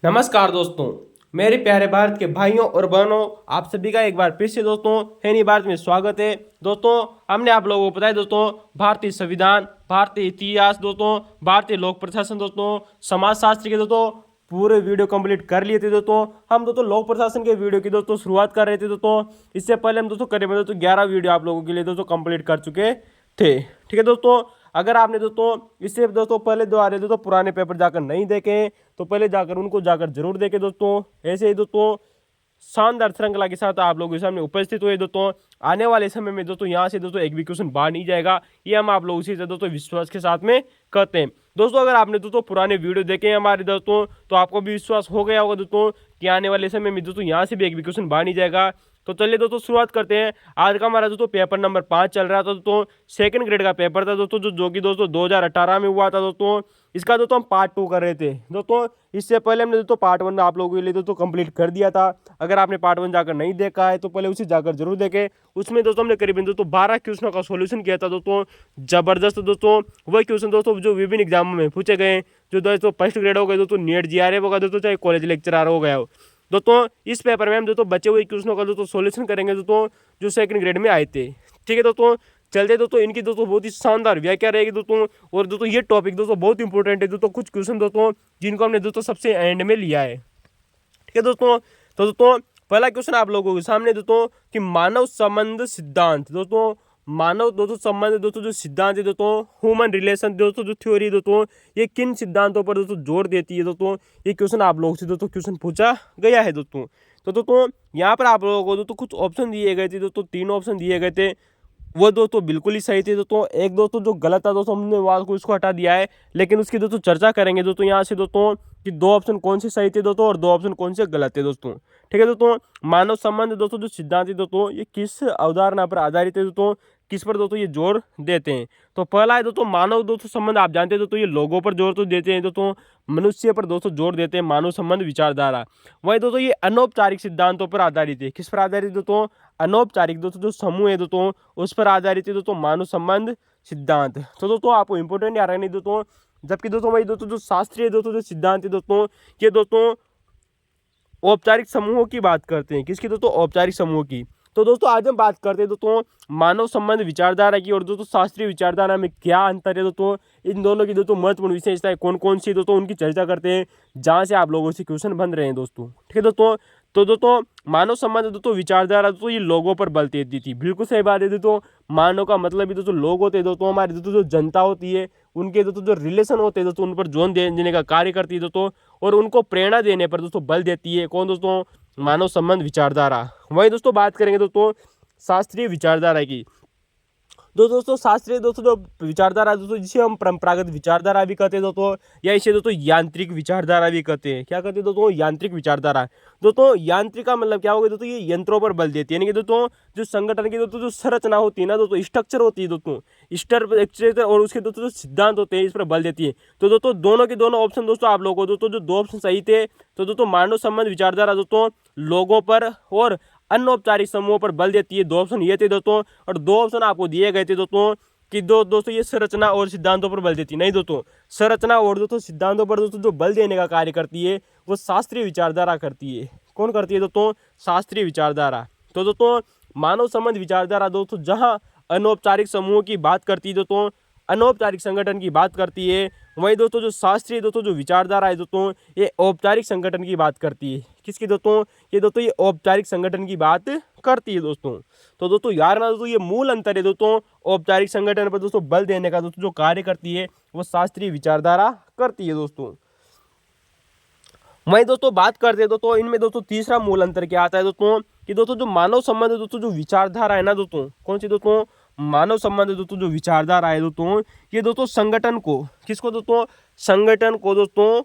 नमस्कार दोस्तों, मेरे प्यारे भारत के भाइयों और बहनों, आप सभी का एक बार फिर से दोस्तों हैनी भारत में स्वागत है। दोस्तों, हमने आप लोगों को बताया दोस्तों भारतीय संविधान, भारतीय इतिहास दोस्तों, भारतीय लोक प्रशासन दोस्तों, समाजशास्त्र के दोस्तों पूरे वीडियो कंप्लीट कर लिए थे दोस्तों। हम दोस्तों लोक प्रशासन के वीडियो की दोस्तों शुरुआत कर रहे थे दोस्तों। इससे पहले हम दोस्तों करीबन दोस्तों 11 वीडियो आप लोगों के लिए दोस्तों कंप्लीट कर चुके थे। ठीक है दोस्तों, अगर आपने दोस्तों इससे दोस्तों पहले दो आ रहे दोस्तों पुराने पेपर जाकर नहीं देखे तो पहले जाकर उनको जाकर जरूर देखें दोस्तों। ऐसे ही दोस्तों शानदार श्रृंखला के साथ आप लोगों के सामने उपस्थित हुए दोस्तों। आने वाले समय में दोस्तों यहाँ से दोस्तों एक भी क्वेश्चन बाहर नहीं जाएगा, ये हम आप लोगों से दोस्तों विश्वास के साथ में कहते हैं। दोस्तों, अगर आपने दोस्तों पुराने वीडियो देखे हैं हमारे दोस्तों तो आपको भी विश्वास हो गया होगा दोस्तों कि आने वाले समय में दोस्तों यहाँ से भी एक भी क्वेश्चन बाहर नहीं जाएगा। तो चलिए दोस्तों शुरुआत करते हैं। आज का हमारा दोस्तों पेपर नंबर 5 चल रहा था दोस्तों। सेकंड ग्रेड का पेपर था दोस्तों, जो कि दोस्तों 2018 में हुआ था दोस्तों। इसका दोस्तों हम पार्ट 2 कर रहे थे दोस्तों। इससे पहले हमने दोस्तों पार्ट 1 आप लोगों के लिए दोस्तों कंप्लीट कर दिया था। अगर आपने पार्ट 1 जाकर नहीं देखा है तो पहले उसे जाकर जरूर देखें। उसमें दोस्तों हमने करीबन दोस्तों 12 क्वेश्चनों का सोल्यूशन किया था दोस्तों। जबरदस्त दोस्तों वही क्वेश्चन दोस्तों जो विभिन्न एग्जामों में पूछे गए, जो दोस्तों फर्स्ट ग्रेड हो गए दोस्तों, नीट जीआरएफ होगा दोस्तों, चाहे कॉलेज लेक्चरर हो गया हो दोस्तों। इस पेपर में हम दोस्तों बचे हुए क्वेश्चनों का दोस्तों सॉल्यूशन करेंगे दोस्तों, जो सेकंड ग्रेड में आए थे। ठीक है दोस्तों, चलते दोस्तों इनकी दोस्तों बहुत ही शानदार व्याख्या रहेगी दोस्तों। और दोस्तों ये टॉपिक दोस्तों बहुत इंपॉर्टेंट है दोस्तों। कुछ क्वेश्चन दोस्तों जिनको हमने दोस्तों सबसे एंड में लिया है। ठीक है दोस्तों, तो दोस्तों पहला क्वेश्चन आप लोगों के सामने दोस्तों कि मानव संबंध सिद्धांत दोस्तों, मानव दोस्तों संबंध दोस्तों जो सिद्धांत है दोस्तों, ह्यूमन रिलेशन दोस्तों जो थ्योरी दोस्तों, ये किन सिद्धांतों पर दोस्तों जोर देती है दोस्तों। ये क्वेश्चन आप लोगों से दोस्तों क्वेश्चन पूछा गया है दोस्तों। तो दोस्तों यहाँ पर आप लोगों को दोस्तों कुछ ऑप्शन दिए गए थे दोस्तों, 3 ऑप्शन दिए गए थे। वो दोस्तों बिल्कुल ही सही थे दोस्तों। एक दोस्तों जो गलत था दोस्तों हमने वहाँ को इसको हटा दिया है, लेकिन उसकी दोस्तों चर्चा करेंगे दोस्तों यहाँ से दोस्तों कि 2 ऑप्शन कौन से सही थे दोस्तों और 2 ऑप्शन कौन से गलत थे दोस्तों। ठीक है दोस्तों, मानव संबंध दोस्तों जो सिद्धांत है दोस्तों, ये किस अवधारणा पर आधारित है दोस्तों, किस पर दोस्तों ये जोर देते हैं। तो पहला है दोस्तों मानव दोस्तों संबंध, आप जानते हैं दोस्तों ये लोगों पर जोर तो देते हैं दोस्तों, मनुष्य पर दोस्तों जोर देते हैं, मानव संबंध विचारधारा। वही दोस्तों ये अनौपचारिक सिद्धांतों पर आधारित है। किस पर आधारित दोस्तों, अनौपचारिक दोस्तों जो समूह है दोस्तों उस पर आधारित है दोस्तों मानव संबंध सिद्धांत। तो दोस्तों आपको इंपॉर्टेंट याद रखनी दोस्तों। जबकि दोस्तों वही दोस्तों जो शास्त्रीय दोस्तों जो सिद्धांत है दोस्तों, ये दोस्तों औपचारिक समूहों की बात करते हैं। किसकी दोस्तों, औपचारिक समूह की। तो दोस्तों आज हम बात करते हैं दोस्तों मानव संबंध विचारधारा की और दोस्तों शास्त्रीय विचारधारा में क्या अंतर है दोस्तों। इन दोनों की दोस्तों महत्वपूर्ण विशेषताएं कौन कौन सी दोस्तों, उनकी चर्चा करते हैं, जहां से आप लोगों से क्वेश्चन बन रहे हैं दोस्तों। ठीक है दोस्तों, तो दोस्तों मानव संबंध दोस्तों विचारधारा दोस्तों ये लोगों पर बल देती थी। बिल्कुल सही बात है दोस्तों। मानव का मतलब भी दोस्तों लोग होते हैं दोस्तों, हमारे दोस्तों जो जनता होती है उनके दोस्तों जो रिलेशन होते हैं दोस्तों, उन पर जोर देने का कार्य करती है दोस्तों, और उनको प्रेरणा देने पर दोस्तों बल देती है। कौन दोस्तों, मानव संबंध विचारधारा। वही दोस्तों बात करेंगे दोस्तों शास्त्रीय विचारधारा की। दोस्तों शास्त्रीय दोस्तों जो विचारधारा दोस्तों, जिसे हम परंपरागत विचारधारा भी कहते हैं दोस्तों, या इसे दोस्तों यांत्रिक विचारधारा भी कहते हैं। क्या कहते हैं दोस्तों, यांत्रिक विचारधारा। दोस्तों यांत्रिक का मतलब क्या होगा दोस्तों, ये यंत्रों पर बल देती है। यानी कि दोस्तों जो संगठन की दोस्तों जो संरचना होती है ना दोस्तों, स्ट्रक्चर होती है दोस्तों, स्ट्रक्चर और उसके दोस्तों जो सिद्धांत होते हैं इस पर बल देती है। तो दोस्तों दोनों के दोनों ऑप्शन दोस्तों आप लोगों को दोस्तों जो 2 ऑप्शन सही थे। तो दोस्तों मानव संबंध विचारधारा दोस्तों लोगों पर और अनौपचारिक समूहों पर बल देती है। 2 ऑप्शन ये थे दोस्तों, और 2 ऑप्शन आपको दिए गए थे दोस्तों कि दोस्तों ये संरचना और सिद्धांतों पर बल देती है। नहीं दोस्तों, संरचना और दोस्तों सिद्धांतों पर दोस्तों जो बल देने का कार्य करती है वो शास्त्रीय विचारधारा करती है। कौन करती है दोस्तों, शास्त्रीय विचारधारा। तो दोस्तों मानव संबंध विचारधारा दोस्तों जहाँ अनौपचारिक समूहों की बात करती है दोस्तों, अनौपचारिक संगठन की बात करती है, वहीं दोस्तों जो शास्त्रीय दोस्तों जो विचारधारा है दोस्तों, ये औपचारिक संगठन की बात करती है। किसकी दोस्तों, ये दोस्तों ये औपचारिक संगठन की बात करती है दोस्तों। तो दोस्तों यार ना दोस्तों ये मूल अंतर है दोस्तों, औपचारिक संगठन पर दोस्तों बल देने का दोस्तों जो कार्य करती है वो शास्त्रीय विचारधारा करती है दोस्तों। वहीं दोस्तों बात करते हैं दोस्तों इनमें दोस्तों तीसरा मूल अंतर क्या आता है दोस्तों, कि दोस्तों जो मानव संबंध दोस्तों जो विचारधारा है ना दोस्तों, कौन सी दोस्तों, मानव संबंध दोस्तों जो विचारधारा है दोस्तों, ये दोस्तों संगठन को, किसको दोस्तों, संगठन को दोस्तों,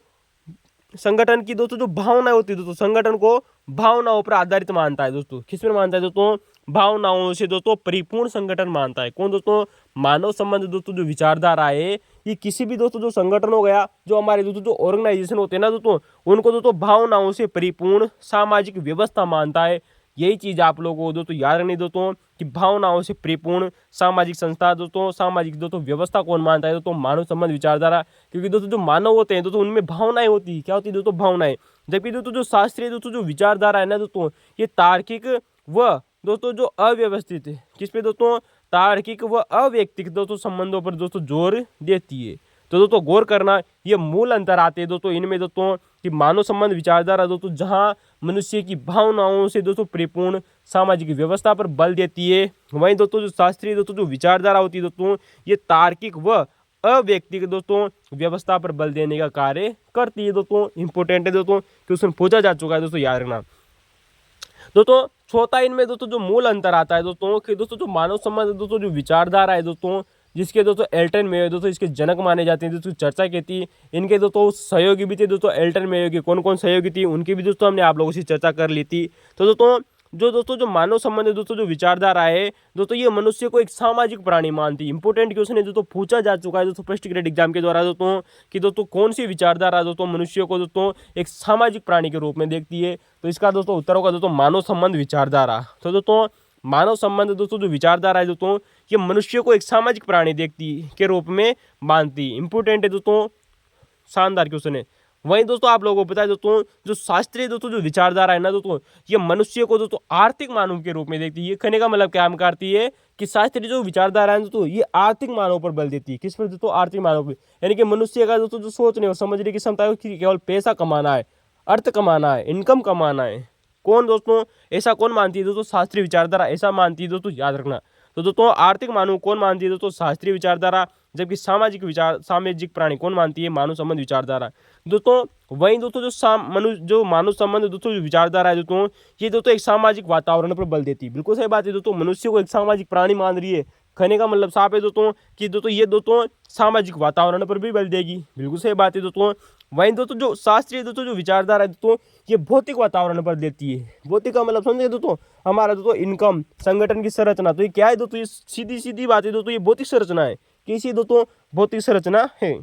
संगठन की दोस्तों जो भावना होती है दोस्तों, संगठन को भावनाओं पर आधारित मानता है दोस्तों। किस पर मानता है दोस्तों, भावनाओं से दोस्तों परिपूर्ण संगठन मानता है। कौन दोस्तों, मानव संबंध दोस्तों जो विचारधारा है ये किसी भी दोस्तों जो संगठन हो गया, जो हमारे दोस्तों जो ऑर्गेनाइजेशन होते हैं ना दोस्तों, उनको दोस्तों भावनाओं से परिपूर्ण सामाजिक व्यवस्था मानता है। यही चीज़ आप लोगों को दोस्तों याद रखनी दोस्तों कि भावनाओं से परिपूर्ण सामाजिक संस्था दोस्तों, सामाजिक दोस्तों व्यवस्था कौन मानता है दोस्तों, मानव संबंध विचारधारा। क्योंकि दोस्तों जो मानव होते हैं दोस्तों उनमें भावनाएं होती है, क्या होती है दोस्तों, भावनाएं। जबकि दोस्तों जो शास्त्रीय दोस्तों जो विचारधारा है ना दोस्तों, ये तार्किक व दोस्तों जो अव्यवस्थित है, किस पे दोस्तों, तार्किक व अव्यक्तिक दोस्तों संबंधों पर दोस्तों जोर देती है। तो दोस्तों गौर करना, ये मूल अंतर आते हैं दोस्तों इनमें दोस्तों कि मानव संबंध विचारधारा दोस्तों जहां मनुष्य की भावनाओं से दोस्तों परिपूर्ण सामाजिक व्यवस्था पर बल देती है, वहीं दोस्तों जो शास्त्रीय दोस्तों जो विचारधारा होती है दोस्तों, ये तार्किक व अव्यक्तिगत दोस्तों व्यवस्था पर बल देने का कार्य करती है। दोस्तों इंपॉर्टेंट है दोस्तों, क्वेश्चन पूछा जा चुका है दोस्तों, याद रखना। दोस्तों चौथा इनमें दोस्तों जो मूल अंतर आता है दोस्तों कि दोस्तों जो मानव संबंध दोस्तों जो विचारधारा है दोस्तों, जिसके दोस्तों एल्टन मेयो दोस्तों इसके जनक माने जाते हैं दोस्तों, चर्चा की थी। इनके दोस्तों सहयोगी भी थे दोस्तों, एल्टन मेयो के कौन कौन सहयोगी थी उनकी भी दोस्तों हमने आप लोगों से चर्चा कर ली थी। तो दोस्तों जो मानव संबंध है दोस्तों जो विचारधारा है दोस्तों, ये मनुष्य को एक सामाजिक प्राणी मानती है। इंपोर्टेंट क्वेश्चन है दोस्तों, पूछा जा चुका है दोस्तों फर्स्ट ग्रेड एग्जाम के द्वारा दोस्तों कि दोस्तों कौन सी विचारधारा दोस्तों मनुष्य को दोस्तों एक सामाजिक प्राणी के रूप में देखती है। तो इसका दोस्तों उत्तर होगा दोस्तों मानव संबंध विचारधारा। तो दोस्तों मानव संबंध दोस्तों जो विचारधारा है दोस्तों, ये मनुष्य को एक सामाजिक प्राणी देखती के रूप में मानती। इंपोर्टेंट है दोस्तों, शानदार क्वेश्चन है। वहीं दोस्तों आप लोगों को पता है दोस्तों जो शास्त्रीय दोस्तों जो विचारधारा है ना दोस्तों, ये मनुष्य को दोस्तों आर्थिक मानव के रूप में देखती है। ये कहने का मतलब क्या करती है कि शास्त्रीय जो विचारधारा है दोस्तों, ये आर्थिक मानव पर बल देती है। किस पर दोस्तों, आर्थिक मानव पर। यानी कि मनुष्य का दोस्तों जो सोचने और समझने की क्षमता है केवल पैसा कमाना है, अर्थ कमाना है, इनकम कमाना है। कौन दोस्तों, ऐसा कौन मानती है दोस्तों, शास्त्रीय विचारधारा ऐसा मानती है दोस्तों, याद रखना। तो दोस्तों आर्थिक मानव कौन मानती है दोस्तों, शास्त्रीय विचारधारा। जबकि सामाजिक प्राणी कौन मानती है, मानव संबंध विचारधारा। दोस्तों वहीं दोस्तों जो मानव संबंध दोस्तों जो विचारधारा है दोस्तों, ये दोस्तों एक सामाजिक वातावरण पर बल देती है। बिल्कुल सही बात है दोस्तों, मनुष्य को एक सामाजिक प्राणी मान रही है। कहने का मतलब साफ है दोस्तों कि दोस्तों ये दोस्तों सामाजिक वातावरण पर भी बल देगी। बिल्कुल सही बात है दोस्तों। वहीं दोस्तों जो शास्त्रीय दोस्तों जो विचारधारा है दोस्तों, ये भौतिक वातावरण पर देती है। भौतिक का मतलब समझे दोस्तों, हमारा दोस्तों इनकम, संगठन की संरचना। तो ये क्या है दोस्तों, ये सीधी सीधी बात है दोस्तों, ये भौतिक संरचना है। कैसी दोस्तों, भौतिक संरचना है।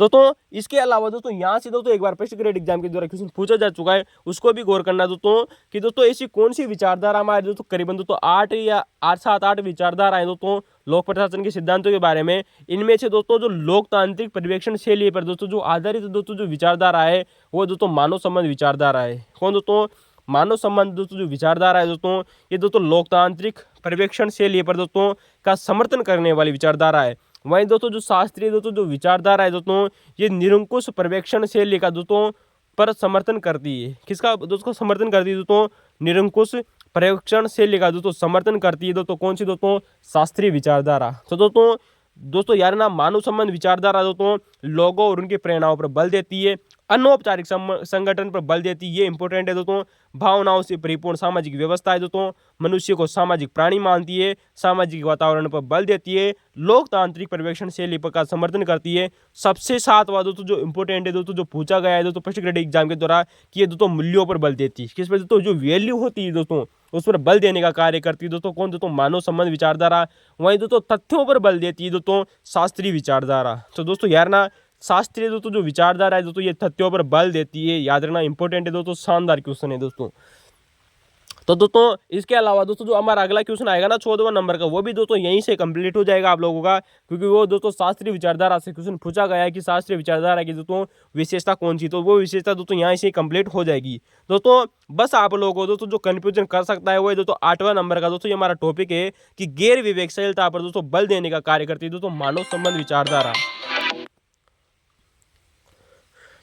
दोस्तों इसके अलावा दोस्तों यहाँ से दोस्तों एक बार फर्स्ट ग्रेड एग्जाम के द्वारा क्वेश्चन पूछा जा चुका है, उसको भी गौर करना दोस्तों कि दोस्तों ऐसी कौन सी विचारधारा हमारे दोस्तों करीबन दोस्तों 8 विचारधाराएं दोस्तों लोक प्रशासन के सिद्धांतों के बारे में। इनमें से दोस्तों जो लोकतांत्रिक पर्यवेक्षण शैली पर दोस्तों जो आधारित दोस्तों जो विचारधारा है वो दोस्तों मानव संबंध विचारधारा है। कौन दोस्तों, मानव संबंध दोस्तों जो विचारधारा है दोस्तों, ये दोस्तों लोकतांत्रिक पर्यवेक्षण शैली पर दोस्तों का समर्थन करने वाली विचारधारा है। वहीं दोस्तों जो शास्त्रीय दोस्तों जो विचारधारा है दोस्तों, ये निरंकुश पर्यवेक्षण शैली का दोस्तों पर समर्थन करती है। किसका दोस्तों समर्थन करती है दोस्तों, निरंकुश पर्यवेक्षण शैली का दोस्तों समर्थन करती है दोस्तों, कौन सी दोस्तों, शास्त्रीय विचारधारा। तो दोस्तों यार ना, मानव संबंध विचारधारा दोस्तों लोगों और उनकी प्रेरणाओं पर बल देती है, अनौपचारिक संगठन पर बल देती है। ये इंपॉर्टेंट है दोस्तों। भावनाओं से परिपूर्ण सामाजिक व्यवस्था है दोस्तों, मनुष्य को सामाजिक प्राणी मानती है, सामाजिक वातावरण पर बल देती है, लोकतांत्रिक पर्यवेक्षण शैली का समर्थन करती है। सबसे सातवां दोस्तों जो इंपॉर्टेंट है दोस्तों, जो पूछा गया है दोस्तों फर्स्ट ग्रेड एग्जाम के द्वारा कि ये दोस्तों मूल्यों पर बल देती है। किस पर दोस्तों, जो वैल्यू होती है दोस्तों उस पर बल देने का कार्य करती है दोस्तों। कौन दोस्तों, मानव संबंध विचारधारा। वहीं दोस्तों तथ्यों पर बल देती है दोस्तों, शास्त्रीय विचारधारा। तो दोस्तों यार ना, शास्त्रीय दोस्तों जो विचारधारा है दोस्तों, ये तथ्यों पर बल देती है, याद रखना इंपॉर्टेंट है दोस्तों, शानदार क्वेश्चन है दोस्तों। तो दोस्तों इसके अलावा दोस्तों जो हमारा अगला क्वेश्चन आएगा ना 14वां नंबर का, वो भी दोस्तों यहीं से कंप्लीट हो जाएगा आप लोगों का, क्योंकि वो दोस्तों शास्त्रीय विचारधारा से क्वेश्चन पूछा गया है कि शास्त्रीय विचारधारा की दोस्तों विशेषता कौन सी, तो वो विशेषता दोस्तों यहाँ से कंप्लीट हो जाएगी। दोस्तों बस आप लोगों को दोस्तों जो कंफ्यूजन कर सकता है वो दोस्तों 8वां नंबर का दोस्तों ये हमारा टॉपिक है कि गैर विवेकशीलता पर दोस्तों बल देने का कार्य करती है दोस्तों मानव संबंध विचारधारा।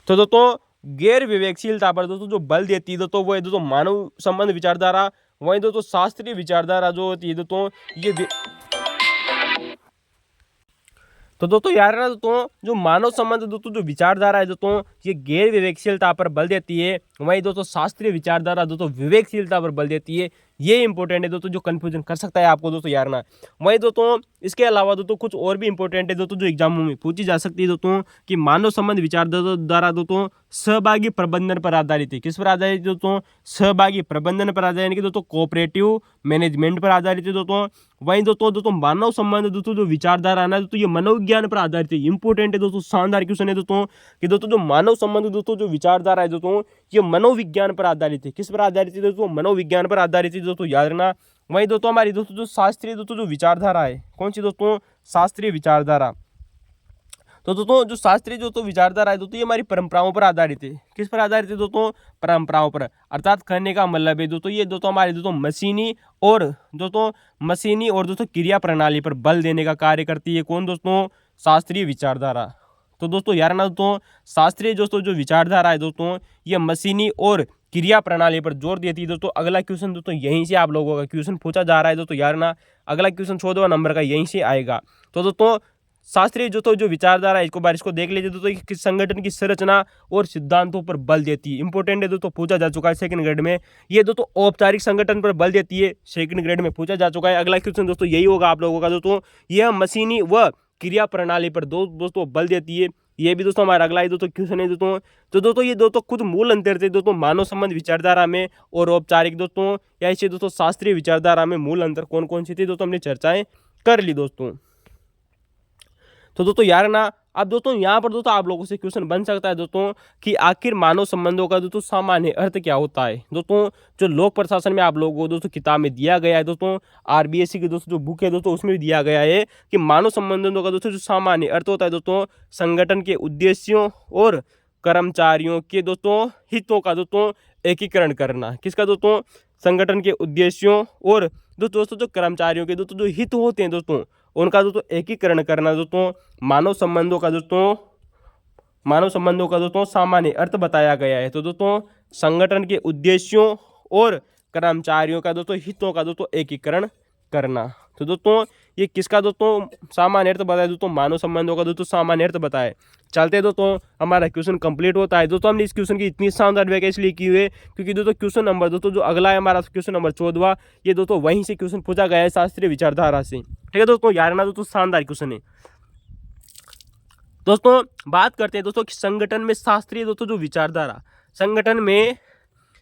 तो दोस्तों गैर विवेकशीलता पर दोस्तों जो बल देती है दोस्तों वो है दोस्तों मानव संबंध विचारधारा। वहीं दोस्तों शास्त्रीय विचारधारा जो होती है दोस्तों ये तो दोस्तों यार ना दोस्तों जो मानव संबंध दोस्तों जो विचारधारा है दोस्तों ये गैर विवेकशीलता पर बल देती है। वहीं दोस्तों शास्त्रीय विचारधारा दोस्तों विवेकशीलता पर बल देती है। ये इंपॉर्टेंट है दोस्तों, जो कंफ्यूजन कर सकता है आपको दोस्तों यार ना। वहीं दोस्तों इसके अलावा दोस्तों कुछ और भी इंपॉर्टेंट है दोस्तों जो एग्जामों में पूछी जा सकती है दोस्तों कि मानव संबंध विचारधारा दोस्तों सहभागी प्रबंधन पर आधारित है। किस पर आधारित है दोस्तों, सहभागी प्रबंधन पर आधारित, यानी कि दोस्तों कोऑपरेटिव मैनेजमेंट पर आधारित है दोस्तों। वहीं दोस्तों मानव संबंध दोस्तों जो विचारधारा है ना दोस्तों ये मनोविज्ञान पर आधारित है। इंपॉर्टेंट है दोस्तों, शानदार क्वेश्चन है दोस्तों कि दोस्तों जो मानव संबंध दोस्तों जो विचारधारा है दोस्तों ये मनोविज्ञान पर आधारित है। किस पर आधारित है दोस्तों? मनोविज्ञान पर आधारित है दोस्तों, याद रखना। वहीं दोस्तों हमारी दोस्तों जो शास्त्रीय दोस्तों जो विचारधारा है, कौन सी दोस्तों? शास्त्रीय विचारधारा। तो दोस्तों जो शास्त्रीय जो तो विचारधारा है दोस्तों, ये हमारी परंपराओं पर आधारित है। किस पर आधारित है दोस्तों? परंपराओं पर। अर्थात कहने का मतलब है दोस्तों, ये दोस्तों हमारे दोस्तों मशीनी और दोस्तों क्रिया प्रणाली पर बल देने का कार्य करती है। कौन दोस्तों? शास्त्रीय विचारधारा। तो दोस्तों यार ना दोस्तों, शास्त्रीय दोस्तों जो विचारधारा है दोस्तों, ये मशीनी और क्रिया प्रणाली पर जोर देती है दोस्तों। अगला क्वेश्चन दोस्तों यहीं से आप लोगों का क्वेश्चन पूछा जा रहा है दोस्तों, यार ना अगला क्वेश्चन 14 नंबर का यहीं से आएगा। तो दोस्तों शास्त्रीय जो विचारधारा है, इसको देख लीजिए दोस्तों, कि संगठन की संरचना और सिद्धांतों पर बल देती है। इंपॉर्टेंट है दोस्तों, पूछा जा चुका है सेकंड ग्रेड में। ये दोस्तों औपचारिक संगठन पर बल देती है, सेकंड ग्रेड में पूछा जा चुका है। अगला क्वेश्चन दोस्तों यही होगा आप लोगों का दोस्तों, यह मशीनी व क्रिया प्रणाली पर दोस्तों बल देती है। ये भी दोस्तों हमारा अगला ही दोस्तों क्वेश्चन है दोस्तों। तो दोस्तों ये दोस्तों कुछ मूल अंतर थे दोस्तों मानव संबंध विचारधारा में और औपचारिक दोस्तों, या इसे दोस्तों शास्त्रीय विचारधारा में मूल अंतर कौन कौन सी थी दोस्तों, हमने चर्चाएं कर ली दोस्तों। तो दोस्तों यार ना, अब दोस्तों यहाँ पर दोस्तों आप लोगों से क्वेश्चन बन सकता है दोस्तों, कि आखिर मानव संबंधों का दोस्तों सामान्य अर्थ क्या होता है। दोस्तों जो लोक प्रशासन में आप लोगों को दोस्तों किताब में दिया गया है दोस्तों, आरबीएससी की दोस्तों जो बुक है दोस्तों, उसमें भी दिया गया है कि मानव संबंधों का दोस्तों जो सामान्य अर्थ होता है दोस्तों, संगठन के उद्देश्यों और कर्मचारियों के दोस्तों हितों का दोस्तों एकीकरण करना। किसका दोस्तों? संगठन के उद्देश्यों और दोस्तों जो कर्मचारियों के दोस्तों जो हित होते हैं दोस्तों, उनका दोस्तों एकीकरण करना दोस्तों मानव संबंधों का दोस्तों सामान्य अर्थ बताया गया है। तो दोस्तों संगठन के उद्देश्यों और कर्मचारियों का दोस्तों हितों का दोस्तों एकीकरण करना। तो दोस्तों ये किसका दोस्तों सामान्य अर्थ बताया दोस्तों? मानव संबंधों का दोस्तों सामान्य अर्थ बताए। चलते दोस्तों हमारा क्वेश्चन कंप्लीट होता है दोस्तों। हमने इस क्वेश्चन की इतनी शानदार व्याख्या इसलिए की हुई है क्योंकि दोस्तों क्वेश्चन नंबर दोस्तों जो अगला है हमारा क्वेश्चन नंबर 14, ये दोस्तों वहीं से क्वेश्चन पूछा गया है शास्त्रीय विचारधारा से। ठीक है दोस्तों, यार ना दोस्तों शानदार क्वेश्चन है। दोस्तों बात करते हैं दोस्तों कि संगठन में शास्त्रीय दोस्तों जो विचारधारा, संगठन में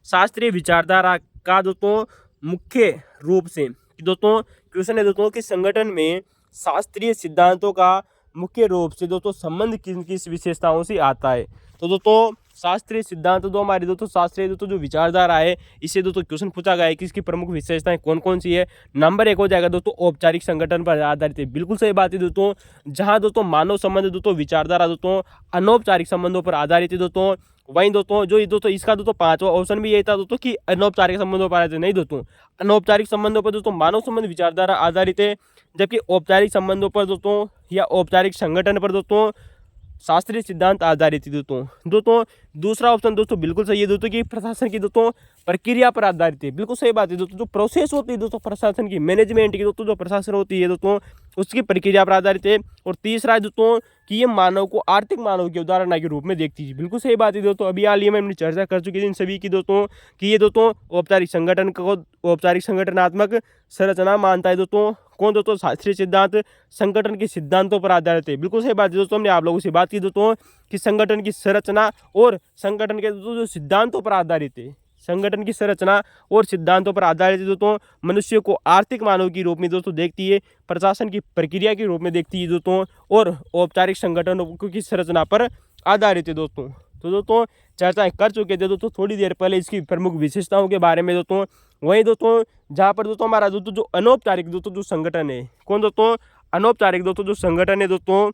शास्त्रीय विचारधारा का दोस्तों मुख्य रूप से दोस्तों क्वेश्चन है दोस्तों कि संगठन में शास्त्रीय सिद्धांतों का मुख्य रूप से दोस्तों संबंध किन किस विशेषताओं से आता है। तो दोस्तों शास्त्रीय सिद्धांत तो हमारी दोस्तों शास्त्रीय दोस्तों जो विचारधारा है, इससे दोस्तों क्वेश्चन पूछा गया है कि इसकी प्रमुख विशेषताएं कौन कौन सी है। नंबर 1 हो जाएगा दोस्तों औपचारिक संगठन पर आधारित है। बिल्कुल सही बात है दोस्तों, जहां दोस्तों मानव संबंध दोस्तों विचारधारा दोस्तों अनौपचारिक संबंधों पर आधारित है दोस्तों। वहीं दोस्तों जो दोस्तों इसका दोस्तों 5वां ऑप्शन भी यही था दोस्तों कि अनौपचारिक संबंधों पर आधारित नहीं दोस्तों, अनौपचारिक संबंधों पर दोस्तों मानव संबंध विचारधारा आधारित है, जबकि औपचारिक संबंधों पर दोस्तों या औपचारिक संगठन पर दोस्तों शास्त्रीय सिद्धांत आधारित है दोस्तों। दूसरा ऑप्शन दोस्तों बिल्कुल सही है दोस्तों कि प्रशासन की दोस्तों प्रक्रिया पर आधारित है। बिल्कुल सही बात है दोस्तों, जो प्रोसेस होती है दोस्तों प्रशासन की, मैनेजमेंट की दोस्तों जो प्रशासन होती है दोस्तों, उसकी प्रक्रिया पर आधारित है। और तीसरा है दोस्तों कि ये मानव को आर्थिक मानव की अवधारणा के रूप में देखती है। बिल्कुल सही बात है दोस्तों, अभी हाल ही में हमने चर्चा कर चुकी थी इन सभी की दोस्तों कि ये दोस्तों औपचारिक संगठन को औपचारिक संगठनात्मक संरचना मानता है दोस्तों। कौन दोस्तों? शास्त्रीय सिद्धांत संगठन के सिद्धांतों पर आधारित है। बिल्कुल सही बात है दोस्तों, हमने आप लोगों से बात की दोस्तों कि संगठन की संरचना और संगठन के दोस्तों जो सिद्धांतों पर आधारित है, संगठन की संरचना और सिद्धांतों पर आधारित दोस्तों मनुष्य को आर्थिक मानव के रूप में दोस्तों देखती है, प्रशासन की प्रक्रिया के रूप में देखती है दोस्तों, और औपचारिक संगठनों की संरचना पर आधारित है दोस्तों। तो दोस्तों चर्चा कर चुके थे दोस्तों थोड़ी देर पहले इसकी प्रमुख विशेषताओं के बारे में दोस्तों। वहीं दोस्तों जहाँ पर दोस्तों हमारा दोस्तों जो अनौपचारिक दोस्तों जो संगठन है, कौन दोस्तों? अनौपचारिक दोस्तों जो संगठन है दोस्तों,